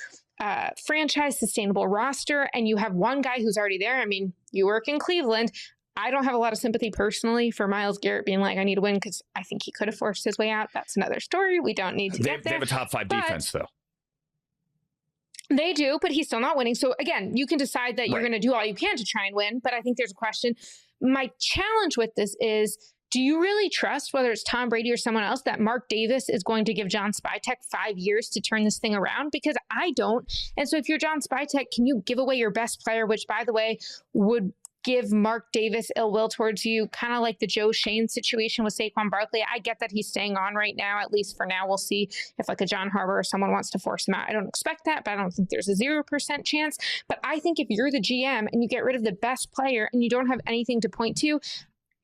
franchise, sustainable roster, and you have one guy who's already there, I mean, you work in Cleveland, I don't have a lot of sympathy personally for Myles Garrett being like, I need to win, because I think he could have forced his way out. That's another story. We don't need to get there. They have a top 5 defense, though. They do, but he's still not winning. So again, you can decide that you're going to do all you can to try and win, but I think there's a question. My challenge with this is, do you really trust, whether it's Tom Brady or someone else, that Mark Davis is going to give John Spytek 5 years to turn this thing around? Because I don't. And so if you're John Spytek, can you give away your best player, which, by the way, would give Mark Davis ill will towards you, kind of like the Joe Shane situation with Saquon Barkley? I get that he's staying on right now, at least for now. We'll see if like a John Harbaugh or someone wants to force him out. I don't expect that, but I don't think there's a 0% chance. But I think if you're the GM and you get rid of the best player and you don't have anything to point to,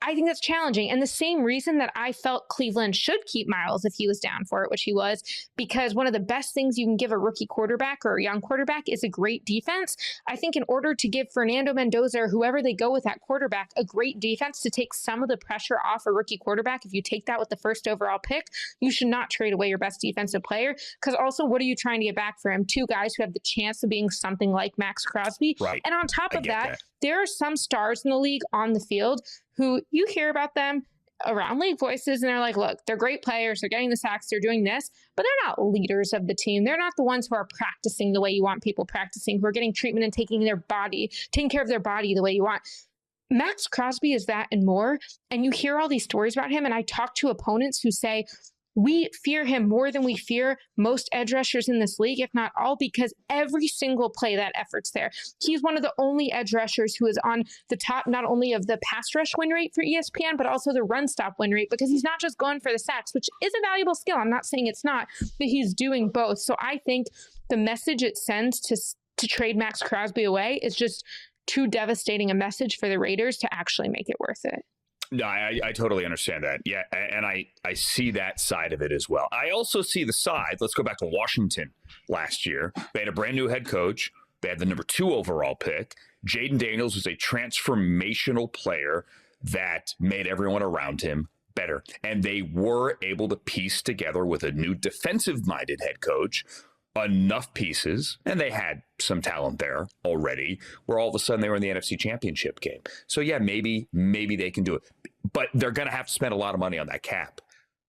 I think that's challenging. And the same reason that I felt Cleveland should keep Myles if he was down for it, which he was, because one of the best things you can give a rookie quarterback or a young quarterback is a great defense. I think in order to give Fernando Mendoza or whoever they go with that quarterback a great defense to take some of the pressure off a rookie quarterback, if you take that with the first overall pick, you should not trade away your best defensive player. Because also, what are you trying to get back for him? 2 guys who have the chance of being something like Max Crosby. Right. And on top of that, there are some stars in the league on the field who you hear about them around league voices, and they're like, look, they're great players, they're getting the sacks, they're doing this, but they're not leaders of the team. They're not the ones who are practicing the way you want people practicing, who are getting treatment and taking care of their body the way you want. Max Crosby is that and more. And you hear all these stories about him, and I talk to opponents who say, we fear him more than we fear most edge rushers in this league, if not all, because every single play, that effort's there. He's one of the only edge rushers who is on the top, not only of the pass rush win rate for ESPN, but also the run stop win rate, because he's not just going for the sacks, which is a valuable skill. I'm not saying it's not, but he's doing both. So I think the message it sends to trade Max Crosby away is just too devastating a message for the Raiders to actually make it worth it. No, I totally understand that. Yeah, and I see that side of it as well. I also see the side. Let's go back to Washington last year. They had a brand new head coach. They had the number 2 overall pick. Jaden Daniels was a transformational player that made everyone around him better. And they were able to piece together with a new defensive-minded head coach enough pieces, and they had some talent there already, where all of a sudden they were in the NFC Championship game. So yeah, maybe they can do it, but they're going to have to spend a lot of money on that cap,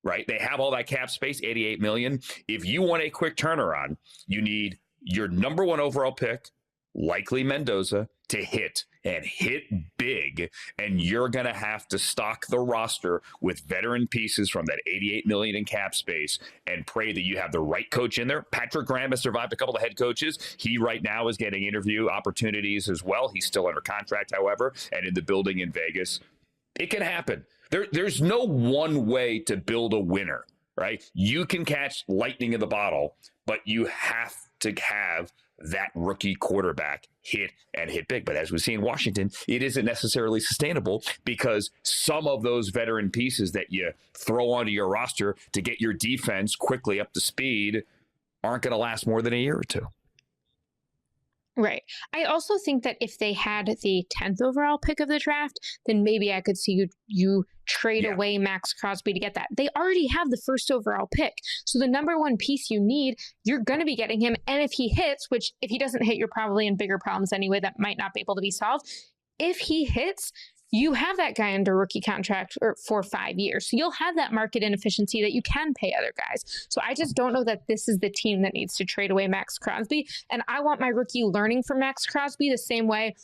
right? They have all that cap space, $88 million. If you want a quick turnaround, you need your number 1 overall pick, likely Mendoza, to hit and hit big, and you're going to have to stock the roster with veteran pieces from that $88 million in cap space and pray that you have the right coach in there. Patrick Graham has survived a couple of head coaches. He right now is getting interview opportunities as well. He's still under contract, however, and in the building in Vegas. It can happen. There's no one way to build a winner, right? You can catch lightning in the bottle, but you have to have that rookie quarterback hit and hit big. But as we see in Washington, it isn't necessarily sustainable, because some of those veteran pieces that you throw onto your roster to get your defense quickly up to speed aren't going to last more than a year or 2. Right. I also think that if they had the 10th overall pick of the draft, then maybe I could see you trade away Max Crosby to get that. They already have the 1st overall pick. So the number 1 piece you need, you're going to be getting him. And if he hits, which if he doesn't hit, you're probably in bigger problems anyway, that might not be able to be solved. If he hits, you have that guy under rookie contract for 5 years. So you'll have that market inefficiency that you can pay other guys. So I just don't know that this is the team that needs to trade away Max Crosby. And I want my rookie learning from Max Crosby the same way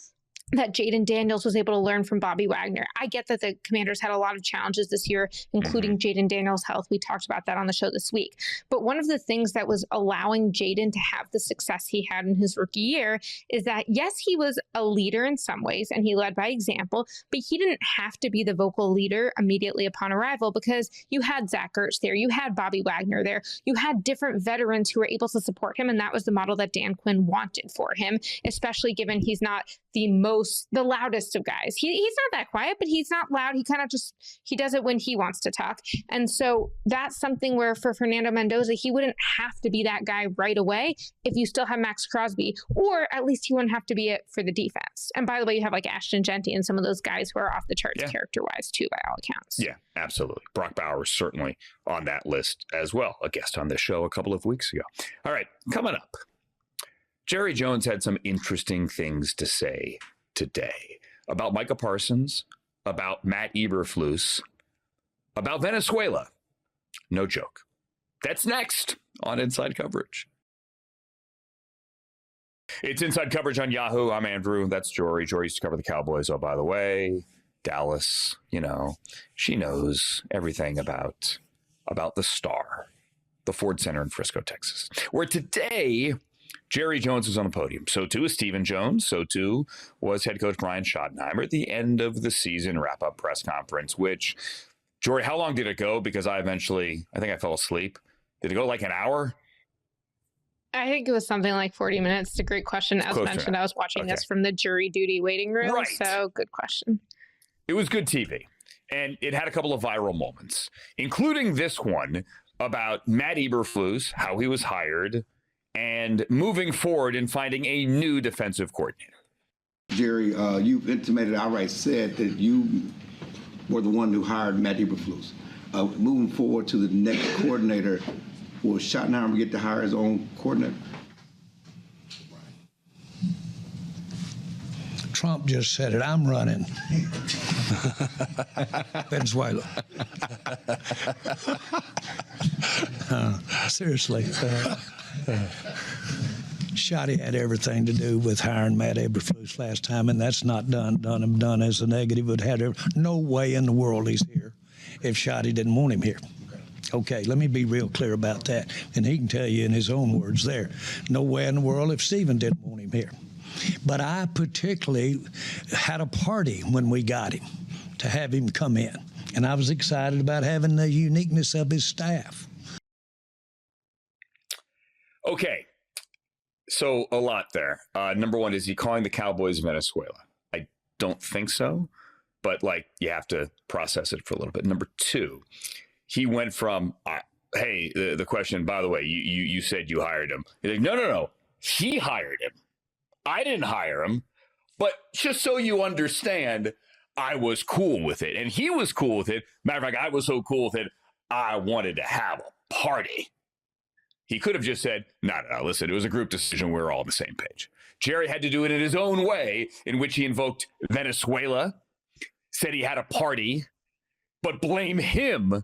that Jaden Daniels was able to learn from Bobby Wagner. I get that the Commanders had a lot of challenges this year, including Jaden Daniels' health. We talked about that on the show this week. But one of the things that was allowing Jaden to have the success he had in his rookie year is that, yes, he was a leader in some ways, and he led by example, but he didn't have to be the vocal leader immediately upon arrival, because you had Zach Ertz there, you had Bobby Wagner there, you had different veterans who were able to support him, and that was the model that Dan Quinn wanted for him, especially given he's not the loudest of guys. He's not that quiet, but he's not loud. He kind of he does it when he wants to talk. And so that's something where for Fernando Mendoza, he wouldn't have to be that guy right away if you still have Max Crosby, or at least he wouldn't have to be it for the defense. And by the way, you have like Ashton Genty and some of those guys who are off the charts character-wise too, by all accounts. Yeah, absolutely. Brock Bowers certainly on that list as well, a guest on this show a couple of weeks ago. All right, coming up, Jerry Jones had some interesting things to say today about Micah Parsons, about Matt Eberflus about Venezuela. No joke. That's next on Inside Coverage. It's Inside Coverage on Yahoo. I'm Andrew. That's Jori. Jori used to cover the Cowboys. Oh, by the way, Dallas, she knows everything about the Star, the Ford Center in Frisco, Texas, where today Jerry Jones was on the podium. So too is Stephen Jones. So too was head coach Brian Schottenheimer at the end of the season wrap-up press conference, which, Jori, how long did it go? Because I think I fell asleep. Did it go like an hour? I think it was something like 40 minutes. It's a great question. As mentioned, I was watching this from the jury duty waiting room. Right. So good question. It was good TV. And it had a couple of viral moments, including this one about Matt Eberflus, how he was hired, and moving forward and finding a new defensive coordinator. Jerry, you've intimated, outright said that you were the one who hired Matt Eberflus. Moving forward to the next coordinator, will Schottenheimer get to hire his own coordinator? Trump just said it. I'm running. Venezuela. Seriously. Shotty had everything to do with hiring Matt Eberflus last time, and that's not done as a negative. It had no way in the world he's here if Shotty didn't want him here. Okay, let me be real clear about that. And he can tell you in his own words there, no way in the world if Stephen didn't want him here. But I particularly had a party when we got him to have him come in. And I was excited about having the uniqueness of his staff. Okay, so a lot there. Number one, is he calling the Cowboys Venezuela? I don't think so, but you have to process it for a little bit. Number two, he went from, hey, the question, by the way, you said you hired him. He's like, no, he hired him. I didn't hire him, but just so you understand, I was cool with it. And he was cool with it. Matter of fact, I was so cool with it, I wanted to have a party. He could have just said, no, listen, it was a group decision. We were all on the same page. Jerry had to do it in his own way, in which he invoked Venezuela, said he had a party, but blame him.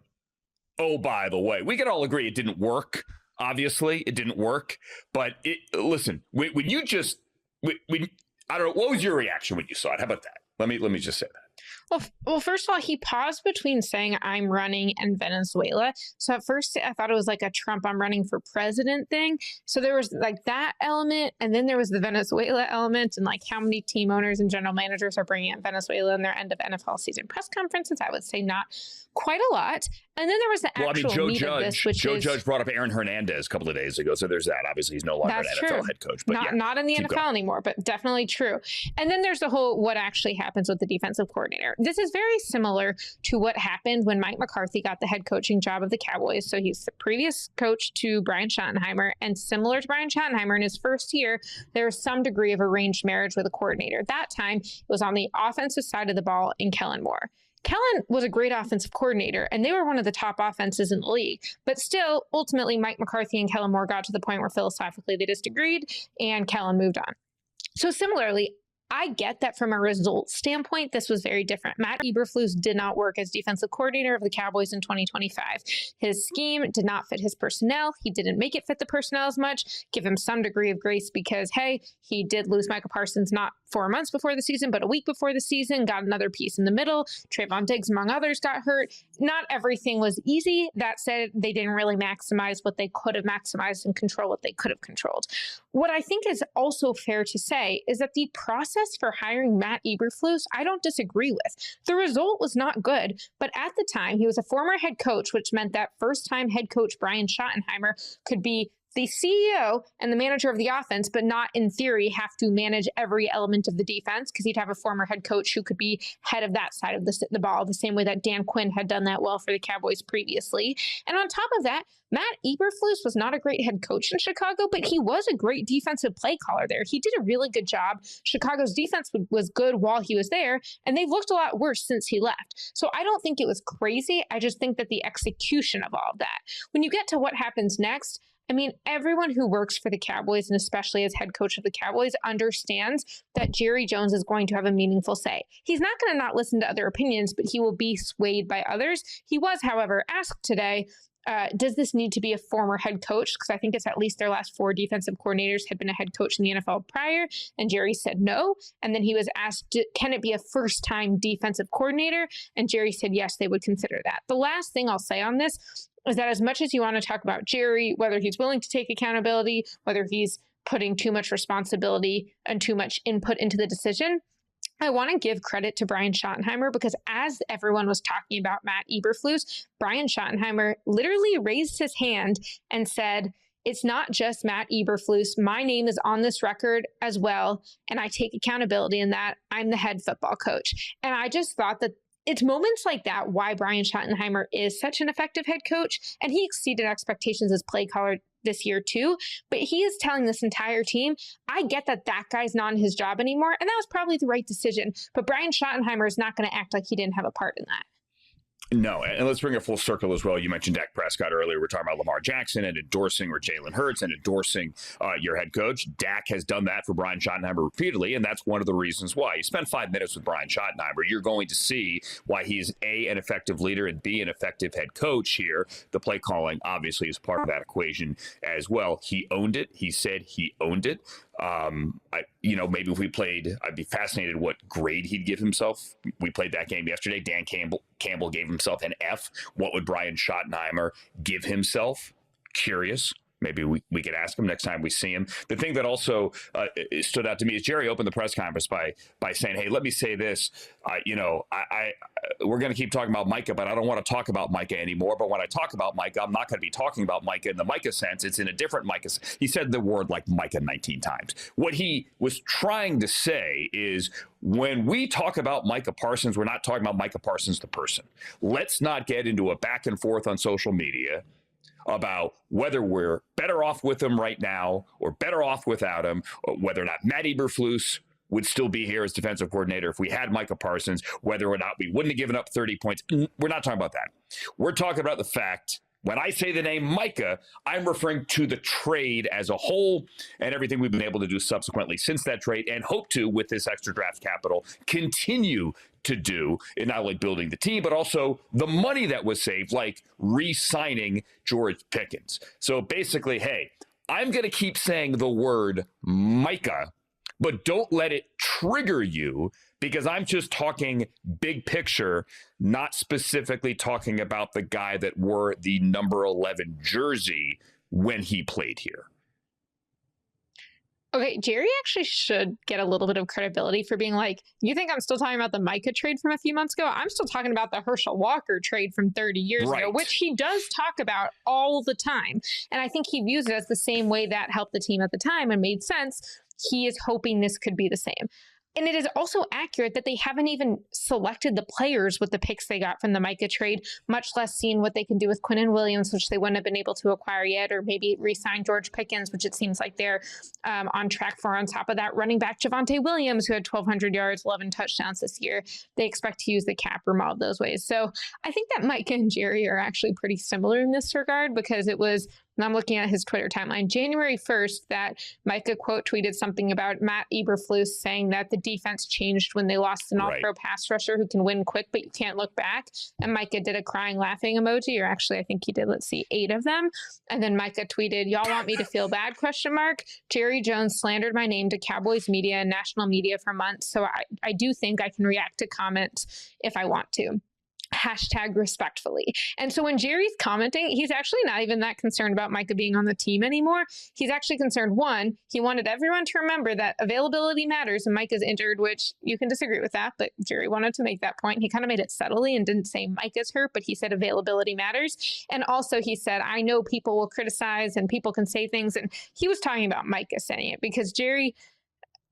Oh, by the way, we can all agree it didn't work. Obviously, it didn't work. But listen, when you just, I don't know, what was your reaction when you saw it? How about that? Let me just say that. Well, first of all, he paused between saying I'm running and Venezuela. So at first I thought it was like a Trump I'm running for president thing. So there was that element. And then there was the Venezuela element and how many team owners and general managers are bringing up Venezuela in their end of NFL season press conferences. I would say not quite a lot. And then there was the actual meat of this, which Joe Judge brought up Aaron Hernandez a couple of days ago. So there's that. Obviously, he's no longer an NFL head coach. But not in the NFL anymore, but definitely true. And then there's the whole what actually happens with the defensive coordinator. This is very similar to what happened when Mike McCarthy got the head coaching job of the Cowboys. So he's the previous coach to Brian Schottenheimer. And similar to Brian Schottenheimer, in his first year, there was some degree of arranged marriage with a coordinator. That time, it was on the offensive side of the ball in Kellen Moore. Kellen was a great offensive coordinator, and they were one of the top offenses in the league. But still, ultimately, Mike McCarthy and Kellen Moore got to the point where philosophically they disagreed, and Kellen moved on. So similarly, I get that from a result standpoint, this was very different. Matt Eberflus did not work as defensive coordinator of the Cowboys in 2025. His scheme did not fit his personnel. He didn't make it fit the personnel as much. Give him some degree of grace because, hey, he did lose Michael Parsons not 4 months before the season, but a week before the season, got another piece in the middle. Trayvon Diggs, among others, got hurt. Not everything was easy. That said, they didn't really maximize what they could have maximized and control what they could have controlled. What I think is also fair to say is that the process for hiring Matt Eberflus, I don't disagree with. The result was not good, but at the time, he was a former head coach, which meant that first-time head coach Brian Schottenheimer could be the CEO and the manager of the offense, but not in theory have to manage every element of the defense because he'd have a former head coach who could be head of that side of the ball, the same way that Dan Quinn had done that well for the Cowboys previously. And on top of that, Matt Eberflus was not a great head coach in Chicago, but he was a great defensive play caller there. He did a really good job. Chicago's defense was good while he was there, and they've looked a lot worse since he left. So I don't think it was crazy. I just think that the execution of all of that, when you get to what happens next, I mean, everyone who works for the Cowboys, and especially as head coach of the Cowboys, understands that Jerry Jones is going to have a meaningful say. He's not going to not listen to other opinions, but he will be swayed by others. He was, however, asked today, does this need to be a former head coach? Because I think it's at least their last 4 defensive coordinators had been a head coach in the NFL prior. And Jerry said no. And then he was asked, can it be a first-time defensive coordinator? And Jerry said, yes, they would consider that. The last thing I'll say on this is that as much as you want to talk about Jerry, whether he's willing to take accountability, whether he's putting too much responsibility and too much input into the decision, I want to give credit to Brian Schottenheimer, because as everyone was talking about Matt Eberflus, Brian Schottenheimer literally raised his hand and said, it's not just Matt Eberflus. My name is on this record as well, and I take accountability in that. I'm the head football coach. And I just thought that it's moments like that why Brian Schottenheimer is such an effective head coach, and he exceeded expectations as play caller this year too. But he is telling this entire team, I get that guy's not in his job anymore, and that was probably the right decision. But Brian Schottenheimer is not going to act like he didn't have a part in that. No, and let's bring it full circle as well. You mentioned Dak Prescott earlier. We're talking about Lamar Jackson and endorsing, or Jalen Hurts and endorsing your head coach. Dak has done that for Brian Schottenheimer repeatedly, and that's one of the reasons why. You spend 5 minutes with Brian Schottenheimer, you're going to see why he's A, an effective leader, and B, an effective head coach here. The play calling obviously is part of that equation as well. He owned it. He said he owned it. Maybe if we played, I'd be fascinated what grade he'd give himself. We played that game yesterday. Dan Campbell gave himself an F. What would Brian Schottenheimer give himself? Curious. Maybe we could ask him next time we see him. The thing that also stood out to me is Jerry opened the press conference by saying, hey, let me say this. We're going to keep talking about Micah, but I don't want to talk about Micah anymore. But when I talk about Micah, I'm not going to be talking about Micah in the Micah sense. It's in a different Micah. He said the word like Micah 19 times. What he was trying to say is, when we talk about Micah Parsons, we're not talking about Micah Parsons the person. Let's not get into a back and forth on social media about whether we're better off with him right now or better off without him, or whether or not Matt Eberflus would still be here as defensive coordinator if we had Micah Parsons, whether or not we wouldn't have given up 30 points. We're not talking about that. We're talking about the fact, when I say the name Micah, I'm referring to the trade as a whole and everything we've been able to do subsequently since that trade, and hope to, with this extra draft capital, continue to do in not only building the team, but also the money that was saved, like re-signing George Pickens. So basically, hey, I'm going to keep saying the word Micah, but don't let it trigger you, because I'm just talking big picture, not specifically talking about the guy that wore the number 11 jersey when he played here. Okay, Jerry actually should get a little bit of credibility for being like, you think I'm still talking about the Micah trade from a few months ago? I'm still talking about the Herschel Walker trade from 30 years ago, which he does talk about all the time. And I think he views it as the same way that helped the team at the time and made sense. He is hoping this could be the same. And it is also accurate that they haven't even selected the players with the picks they got from the Micah trade, much less seen what they can do with Quinnen Williams, which they wouldn't have been able to acquire yet, or maybe re-sign George Pickens, which it seems like they're on track for. On top of that, running back Javonte Williams, who had 1,200 yards, 11 touchdowns this year. They expect to use the cap room all those ways. So I think that Micah and Jerry are actually pretty similar in this regard, because it was, and I'm looking at his Twitter timeline, January 1st, that Micah quote tweeted something about Matt Eberflus saying that the defense changed when they lost an all-pro pass rusher who can win quick, but you can't look back. And Micah did a crying, laughing emoji, or actually I think he did, 8 of them. And then Micah tweeted, y'all want me to feel bad, ? Jerry Jones slandered my name to Cowboys media and national media for months, so I do think I can react to comments if I want to. #respectfully. And so when Jerry's commenting, he's actually not even that concerned about Micah being on the team anymore. He's actually concerned, one, he wanted everyone to remember that availability matters and Micah's injured, which you can disagree with that, but Jerry wanted to make that point. He kind of made it subtly and didn't say Micah's hurt, but he said availability matters. And also he said, I know people will criticize and people can say things. And he was talking about Micah saying it, because Jerry,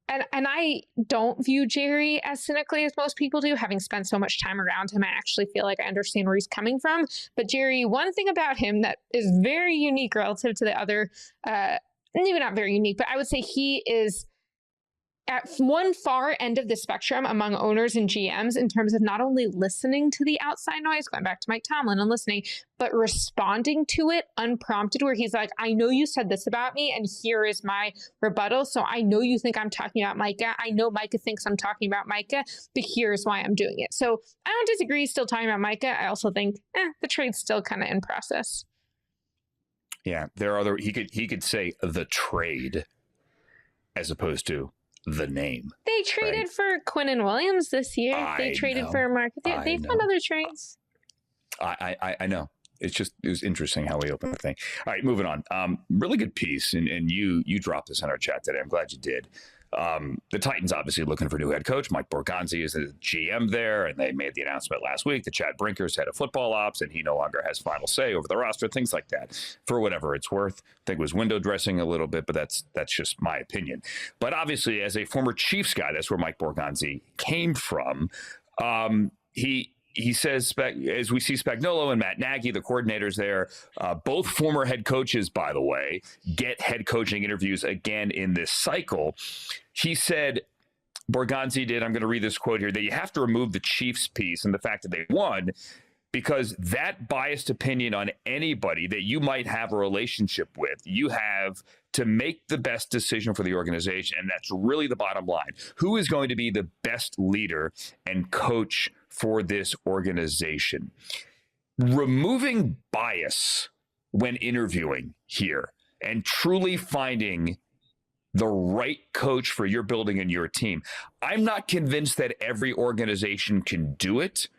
and I don't view Jerry as cynically as most people do, having spent so much time around him. I actually feel like I understand where he's coming from. But Jerry, one thing about him that is very unique relative to the other, maybe not very unique, but I would say he is at one far end of the spectrum among owners and GMs in terms of not only listening to the outside noise, going back to Mike Tomlin and listening, but responding to it unprompted, where he's like, I know you said this about me, and here is my rebuttal. So I know you think I'm talking about Micah. I know Micah thinks I'm talking about Micah, but here's why I'm doing it. So I don't disagree he's still talking about Micah. I also think the trade's still kind of in process. Yeah, there are other, he could say the trade as opposed to the name. They traded for Quinnen Williams this year. They traded for Mark. They've done other trades. I know. It was interesting how we opened the thing. All right, moving on. Really good piece, and you dropped this in our chat today. I'm glad you did. The Titans obviously looking for a new head coach. Mike Borgonzi is the GM there, and they made the announcement last week that Chad Brinker's head of football ops, and he no longer has final say over the roster, things like that, for whatever it's worth. I think it was window dressing a little bit, but that's just my opinion. But obviously, as a former Chiefs guy, that's where Mike Borgonzi came from. He says, as we see Spagnuolo and Matt Nagy, the coordinators there, both former head coaches, by the way, get head coaching interviews again in this cycle. He said, Borgonzi did, I'm going to read this quote here, that you have to remove the Chiefs piece and the fact that they won, because that biased opinion on anybody that you might have a relationship with, you have to make the best decision for the organization. And that's really the bottom line. Who is going to be the best leader and coach for this organization? Removing bias when interviewing here and truly finding the right coach for your building and your team. I'm not convinced that every organization can do it,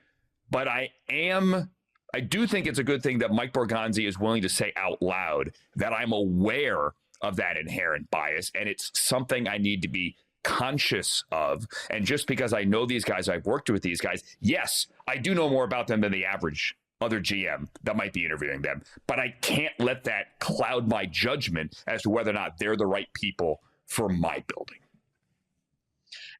but I do think it's a good thing that Mike Borgonzi is willing to say out loud that I'm aware of that inherent bias, and it's something I need to be conscious of. And just because I know these guys, I've worked with these guys, yes, I do know more about them than the average other GM that might be interviewing them, but I can't let that cloud my judgment as to whether or not they're the right people for my building.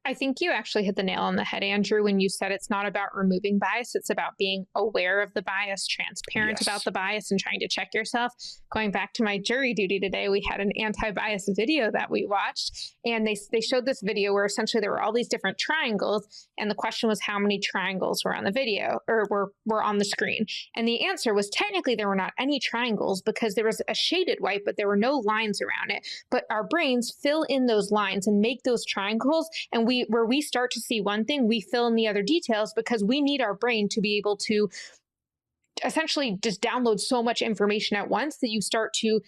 I think you actually hit the nail on the head, Andrew, when you said it's not about removing bias. It's about being aware of the bias, transparent about the bias, and trying to check yourself. Going back to my jury duty today, we had an anti-bias video that we watched, and they showed this video where essentially there were all these different triangles, and the question was how many triangles were on the video or were on the screen. And the answer was technically there were not any triangles because there was a shaded white, but there were no lines around it. But our brains fill in those lines and make those triangles, and where we start to see one thing, we fill in the other details because we need our brain to be able to essentially just download so much information at once that you start to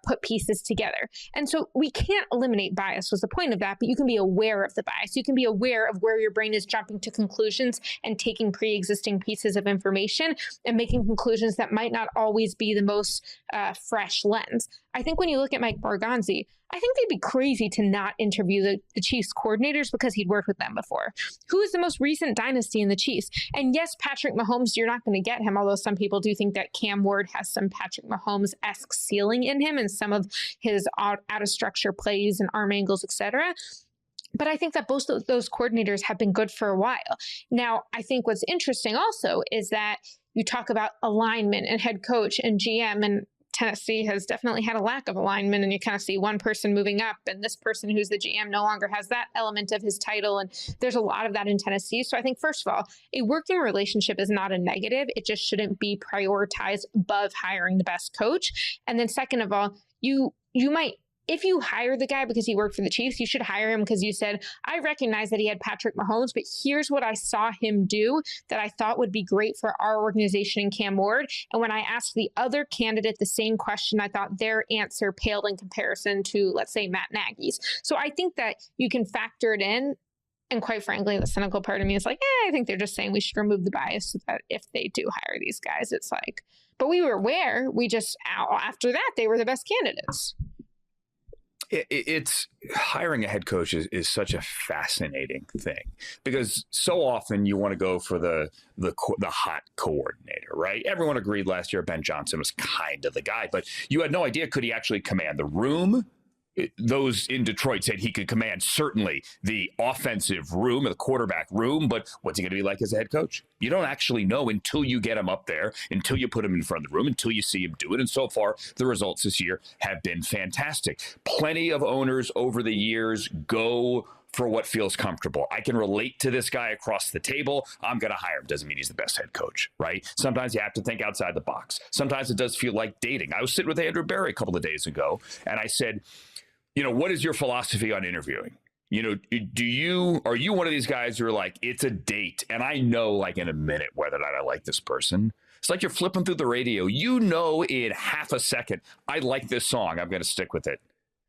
put pieces together. And so we can't eliminate bias was the point of that, but you can be aware of the bias. You can be aware of where your brain is jumping to conclusions and taking pre-existing pieces of information and making conclusions that might not always be the most fresh lens. I think when you look at Mike Borgonzi, I think they'd be crazy to not interview the Chiefs coordinators because he'd worked with them before. Who is the most recent dynasty in the Chiefs? And yes, Patrick Mahomes, you're not going to get him, although some people do think that Cam Ward has some Patrick Mahomes-esque ceiling in him and some of his out-of-structure plays and arm angles, etc. But I think that both of those coordinators have been good for a while. Now, I think what's interesting also is that you talk about alignment and head coach and GM, and Tennessee has definitely had a lack of alignment, and you kind of see one person moving up and this person who's the GM no longer has that element of his title. And there's a lot of that in Tennessee. So I think, first of all, a working relationship is not a negative. It just shouldn't be prioritized above hiring the best coach. And then second of all, you might, if you hire the guy because he worked for the Chiefs, you should hire him because you said, I recognize that he had Patrick Mahomes, but here's what I saw him do that I thought would be great for our organization in Cam Ward. And when I asked the other candidate the same question, I thought their answer paled in comparison to, let's say, Matt Nagy's. So I think that you can factor it in. And quite frankly, the cynical part of me is like, I think they're just saying we should remove the bias so that if they do hire these guys, it's like, but we were aware, we just, after that, they were the best candidates. It's hiring a head coach is such a fascinating thing because so often you want to go for the hot coordinator, right? Everyone agreed last year Ben Johnson was kind of the guy, but you had no idea, could he actually command the room? Those in Detroit said he could command certainly the offensive room, the quarterback room, but what's he going to be like as a head coach? You don't actually know until you get him up there, until you put him in front of the room, until you see him do it. And so far, the results this year have been fantastic. Plenty of owners over the years go for what feels comfortable. I can relate to this guy across the table. I'm going to hire him. Doesn't mean he's the best head coach, right? Sometimes you have to think outside the box. Sometimes it does feel like dating. I was sitting with Andrew Barry a couple of days ago, and I said, what is your philosophy on interviewing? Are you one of these guys who are like, it's a date, and I know like in a minute whether or not I like this person? It's like you're flipping through the radio. In half a second, I like this song. I'm going to stick with it.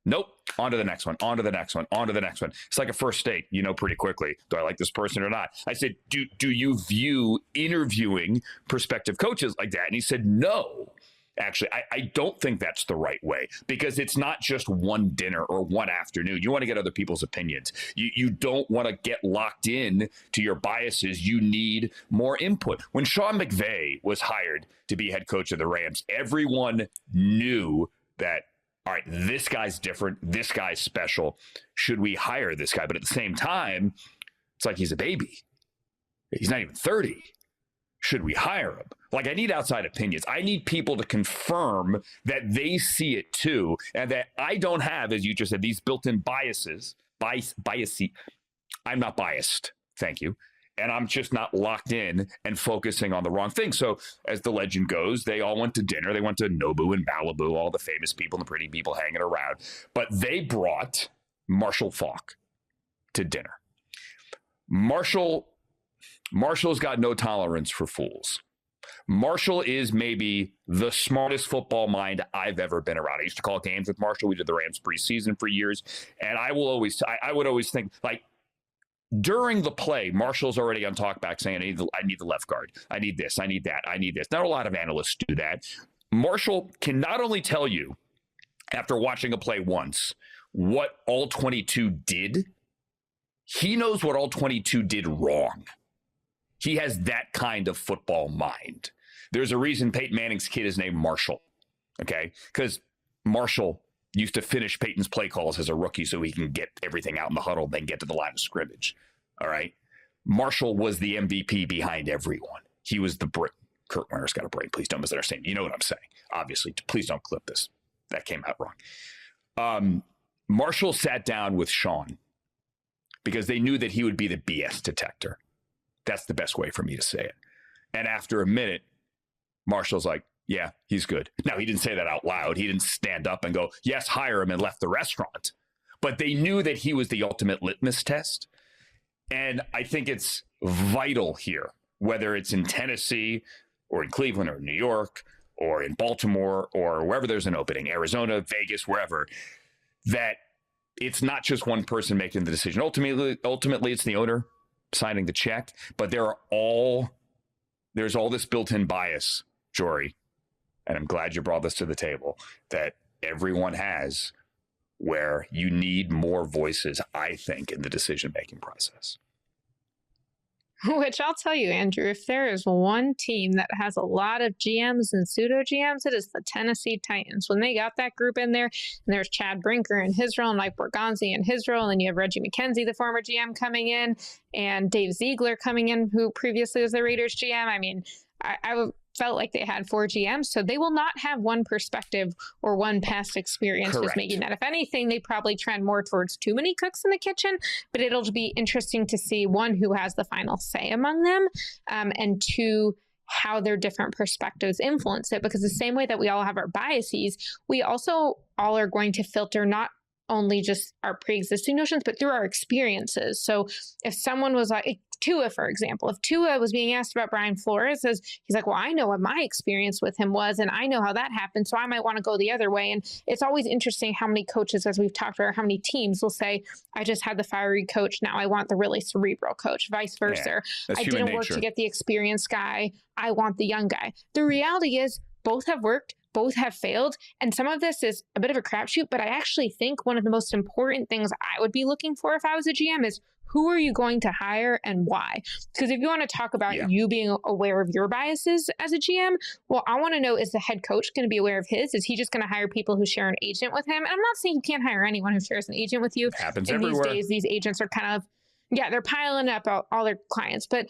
Nope. On to the next one. On to the next one. On to the next one. It's like a first date, pretty quickly. Do I like this person or not? I said, do you view interviewing prospective coaches like that? And he said, no. Actually, I don't think that's the right way, because it's not just one dinner or one afternoon. You want to get other people's opinions. You don't want to get locked in to your biases. You need more input. When Sean McVay was hired to be head coach of the Rams, everyone knew that, all right, this guy's different. This guy's special. Should we hire this guy? But at the same time, it's like he's a baby. He's not even 30. Should we hire him? Like, I need outside opinions. I need people to confirm that they see it too, and that I don't have, as you just said, these built-in biases. I'm not biased. Thank you. And I'm just not locked in and focusing on the wrong thing. So as the legend goes, they all went to dinner. They went to Nobu and Malibu, all the famous people and the pretty people hanging around. But they brought Marshall Faulk to dinner. Marshall's got no tolerance for fools. Marshall is maybe the smartest football mind I've ever been around. I used to call games with Marshall. We did the Rams preseason for years. And I would always think, like, during the play, Marshall's already on talkback saying, I need the left guard. I need this. I need that. I need this. Not a lot of analysts do that. Marshall can not only tell you, after watching a play once, what all 22 did, he knows what all 22 did wrong. He has that kind of football mind. There's a reason Peyton Manning's kid is named Marshall, okay? Because Marshall used to finish Peyton's play calls as a rookie so he can get everything out in the huddle, then get to the line of scrimmage, all right? Marshall was the MVP behind everyone. He was the brain. Kurt Warner's got a brain. Please don't misunderstand. You know what I'm saying. Obviously, please don't clip this. That came out wrong. Marshall sat down with Sean because they knew that he would be the BS detector. That's the best way for me to say it. And after a minute, Marshall's like, yeah, he's good. Now, he didn't say that out loud. He didn't stand up and go, yes, hire him, and left the restaurant. But they knew that he was the ultimate litmus test. And I think it's vital here, whether it's in Tennessee or in Cleveland or New York or in Baltimore or wherever there's an opening, Arizona, Vegas, wherever, that it's not just one person making the decision. Ultimately, it's the owner signing the check, but there's all this built-in bias, Jori, and I'm glad you brought this to the table, that everyone has, where you need more voices, I think, in the decision-making process. Which I'll tell you, Andrew, if there is one team that has a lot of GMs and pseudo GMs, it is the Tennessee Titans. When they got that group in there, and there's Chad Brinker in his role, and Mike Borgonzi in his role, and then you have Reggie McKenzie, the former GM, coming in, and Dave Ziegler coming in, who previously was the Raiders GM. I mean, I felt like they had 4 GMs, so they will not have one perspective or one past experience with making that. If anything, they probably trend more towards too many cooks in the kitchen, but it'll be interesting to see, one, who has the final say among them, and two, how their different perspectives influence it, because the same way that we all have our biases, we also all are going to filter not only just our pre-existing notions, but through our experiences. So if someone was like, Tua, for example, if Tua was being asked about Brian Flores, he's like, well, I know what my experience with him was, and I know how that happened, so I might want to go the other way. And it's always interesting how many coaches, as we've talked about, how many teams will say, I just had the fiery coach, now I want the really cerebral coach, vice versa. Yeah, I didn't work to get the experienced guy, I want the young guy. The reality is both have worked, both have failed, and some of this is a bit of a crapshoot, but I actually think one of the most important things I would be looking for if I was a GM is, who are you going to hire and why? Because if you want to talk about you being aware of your biases as a GM, well, I want to know, is the head coach going to be aware of his? Is he just going to hire people who share an agent with him? And I'm not saying you can't hire anyone who shares an agent with you. It happens everywhere. These days, these agents are kind of, they're piling up all their clients. But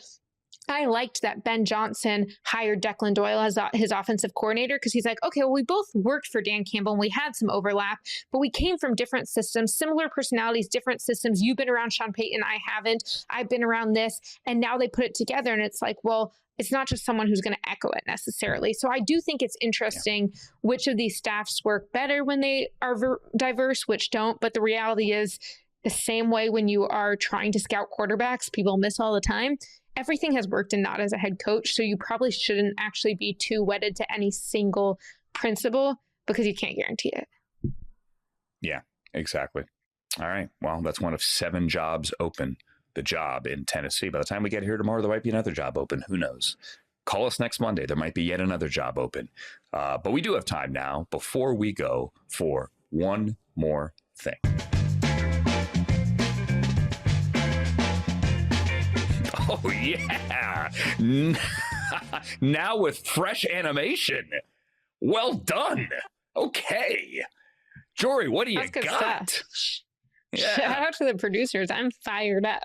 I liked that Ben Johnson hired Declan Doyle as his offensive coordinator because he's like, okay, well, we both worked for Dan Campbell and we had some overlap, but we came from different systems, similar personalities, different systems. You've been around Sean Payton. I haven't. I've been around this. And now they put it together and it's like, well, it's not just someone who's going to echo it necessarily. So I do think it's interesting which of these staffs work better when they are diverse, which don't. But the reality is the same way when you are trying to scout quarterbacks, people miss all the time. Everything has worked and not as a head coach. So you probably shouldn't actually be too wedded to any single principle because you can't guarantee it. Yeah, exactly. All right. Well, that's one of 7 jobs open, the job in Tennessee. By the time we get here tomorrow, there might be another job open. Who knows? Call us next Monday. There might be yet another job open. But we do have time now before we go for one more thing. Oh, yeah. Now with fresh animation. Well done. Okay. Jori, what do you got? Stuff. Yeah. Shout out to the producers. I'm fired up.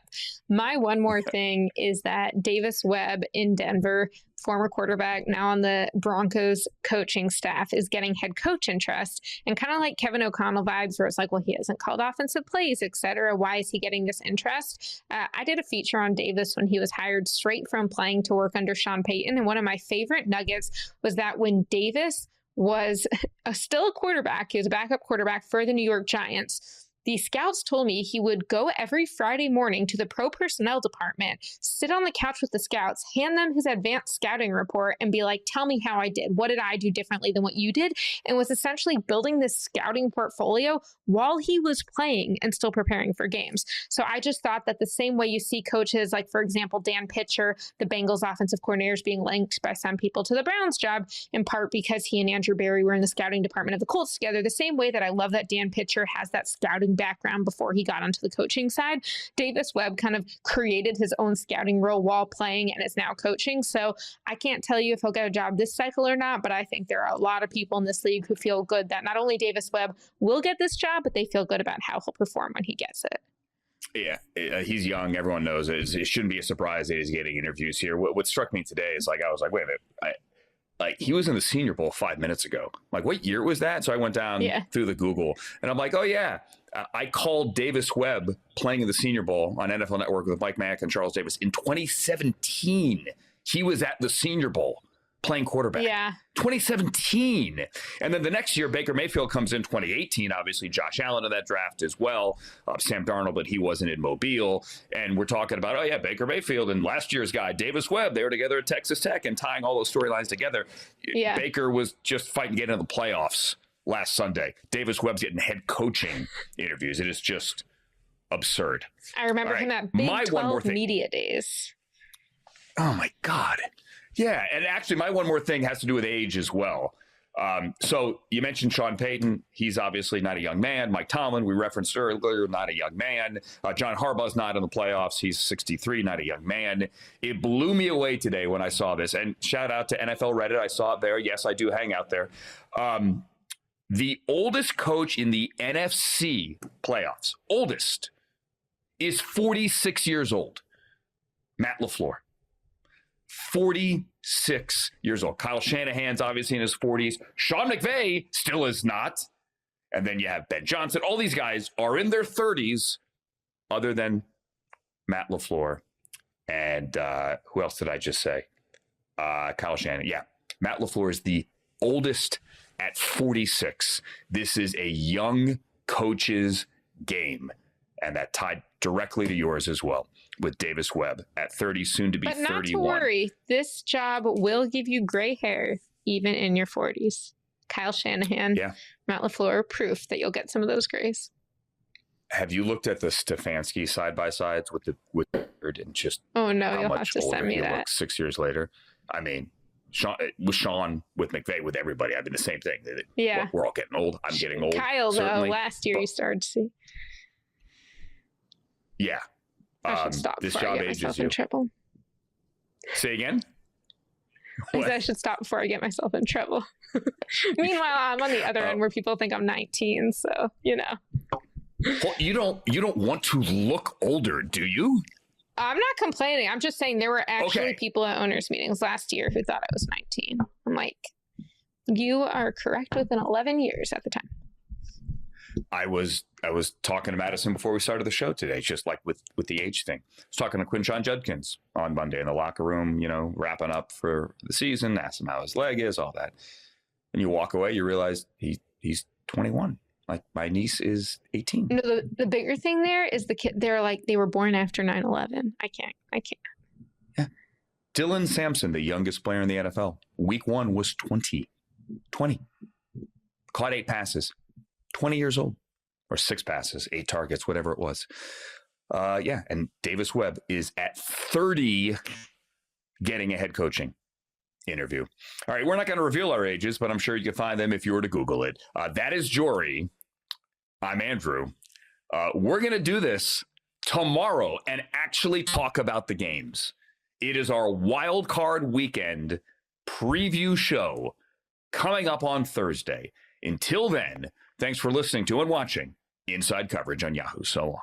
My one more thing is that Davis Webb in Denver, former quarterback, now on the Broncos coaching staff, is getting head coach interest, and kind of like Kevin O'Connell vibes where it's like, well, he hasn't called offensive plays, etc. Why is he getting this interest? I did a feature on Davis when he was hired straight from playing to work under Sean Payton. And one of my favorite nuggets was that when Davis was still a quarterback, he was a backup quarterback for the New York Giants, the scouts told me he would go every Friday morning to the pro personnel department, sit on the couch with the scouts, hand them his advanced scouting report and be like, tell me how I did. What did I do differently than what you did? And was essentially building this scouting portfolio while he was playing and still preparing for games. So I just thought that the same way you see coaches like, for example, Dan Pitcher, the Bengals offensive coordinators, being linked by some people to the Browns job, in part because he and Andrew Berry were in the scouting department of the Colts together, the same way that I love that Dan Pitcher has that scouting background before he got onto the coaching side, Davis Webb kind of created his own scouting role while playing and is now coaching. So I can't tell you if he'll get a job this cycle or not, but I think there are a lot of people in this league who feel good that not only Davis Webb will get this job, but they feel good about how he'll perform when he gets it. Yeah, he's young. Everyone knows it. It shouldn't be a surprise that he's getting interviews here. What struck me today is I was like, wait a minute. Like, he was in the Senior Bowl 5 minutes ago. Like, what year was that? So I went down through the Google, and I'm like, oh, yeah. I called Davis Webb playing in the Senior Bowl on NFL Network with Mike Mack and Charles Davis in 2017. He was at the Senior Bowl playing quarterback. Yeah. 2017. And then the next year, Baker Mayfield comes in 2018. Obviously, Josh Allen in that draft as well. Sam Darnold, but he wasn't in Mobile. And we're talking about, oh, yeah, Baker Mayfield and last year's guy, Davis Webb. They were together at Texas Tech and tying all those storylines together. Yeah. Baker was just fighting to get into the playoffs last Sunday. Davis Webb's getting head coaching interviews. It is just absurd. I remember him at Big 12 Media Days. Oh, my God. Yeah, and actually my one more thing has to do with age as well. So you mentioned Sean Payton. He's obviously not a young man. Mike Tomlin, we referenced earlier, not a young man. John Harbaugh's not in the playoffs. He's 63, not a young man. It blew me away today when I saw this. And shout out to NFL Reddit. I saw it there. Yes, I do hang out there. The oldest coach in the NFC playoffs, oldest, is 46 years old. Matt LaFleur. 46 years old. Kyle Shanahan's obviously in his 40s. Sean McVay still is not. And then you have Ben Johnson. All these guys are in their 30s, other than Matt LaFleur. And who else did I just say? Kyle Shanahan. Yeah, Matt LaFleur is the oldest at 46. This is a young coach's game. And that tied directly to yours as well, with Davis Webb at 30, soon to be 31. But not to worry, this job will give you gray hair even in your 40s. Kyle Shanahan, Matt LaFleur, proof that you'll get some of those grays. Have you looked at the Stefanski side-by-sides with and just oh no, you'll have to send me that. 6 years later. I mean, Sean with McVay, with everybody. I mean, the same thing. Yeah. We're all getting old. I'm getting old. Kyle, certainly. Though, last year you started to see. Yeah. I should stop this before I get myself in trouble. Say again? I should stop before I get myself in trouble. Meanwhile, I'm on the other end where people think I'm 19, so, you know. Well, you don't want to look older, do you? I'm not complaining. I'm just saying there were actually people at owners meetings last year who thought I was 19. I'm like, you are correct within 11 years at the time. I was talking to Madison before we started the show today, just like with the age thing. I was talking to Quinshon Judkins on Monday in the locker room, wrapping up for the season, asked him how his leg is, all that. And you walk away, you realize he's 21. Like, my niece is 18. No, the bigger thing there is the kid. They're like, they were born after 9/11. I can't. Yeah. Dylan Sampson, the youngest player in the NFL, week 1 was 20. Caught 8 passes, 20 years old, or 6 passes, 8 targets, whatever it was. And Davis Webb is at 30 getting a head coaching interview. All right, we're not going to reveal our ages, but I'm sure you can find them if you were to Google it. That is Jori. I'm Andrew. We're going to do this tomorrow and actually talk about the games. It is our wild card weekend preview show coming up on Thursday. Until then, thanks for listening to and watching Inside Coverage on Yahoo. So long.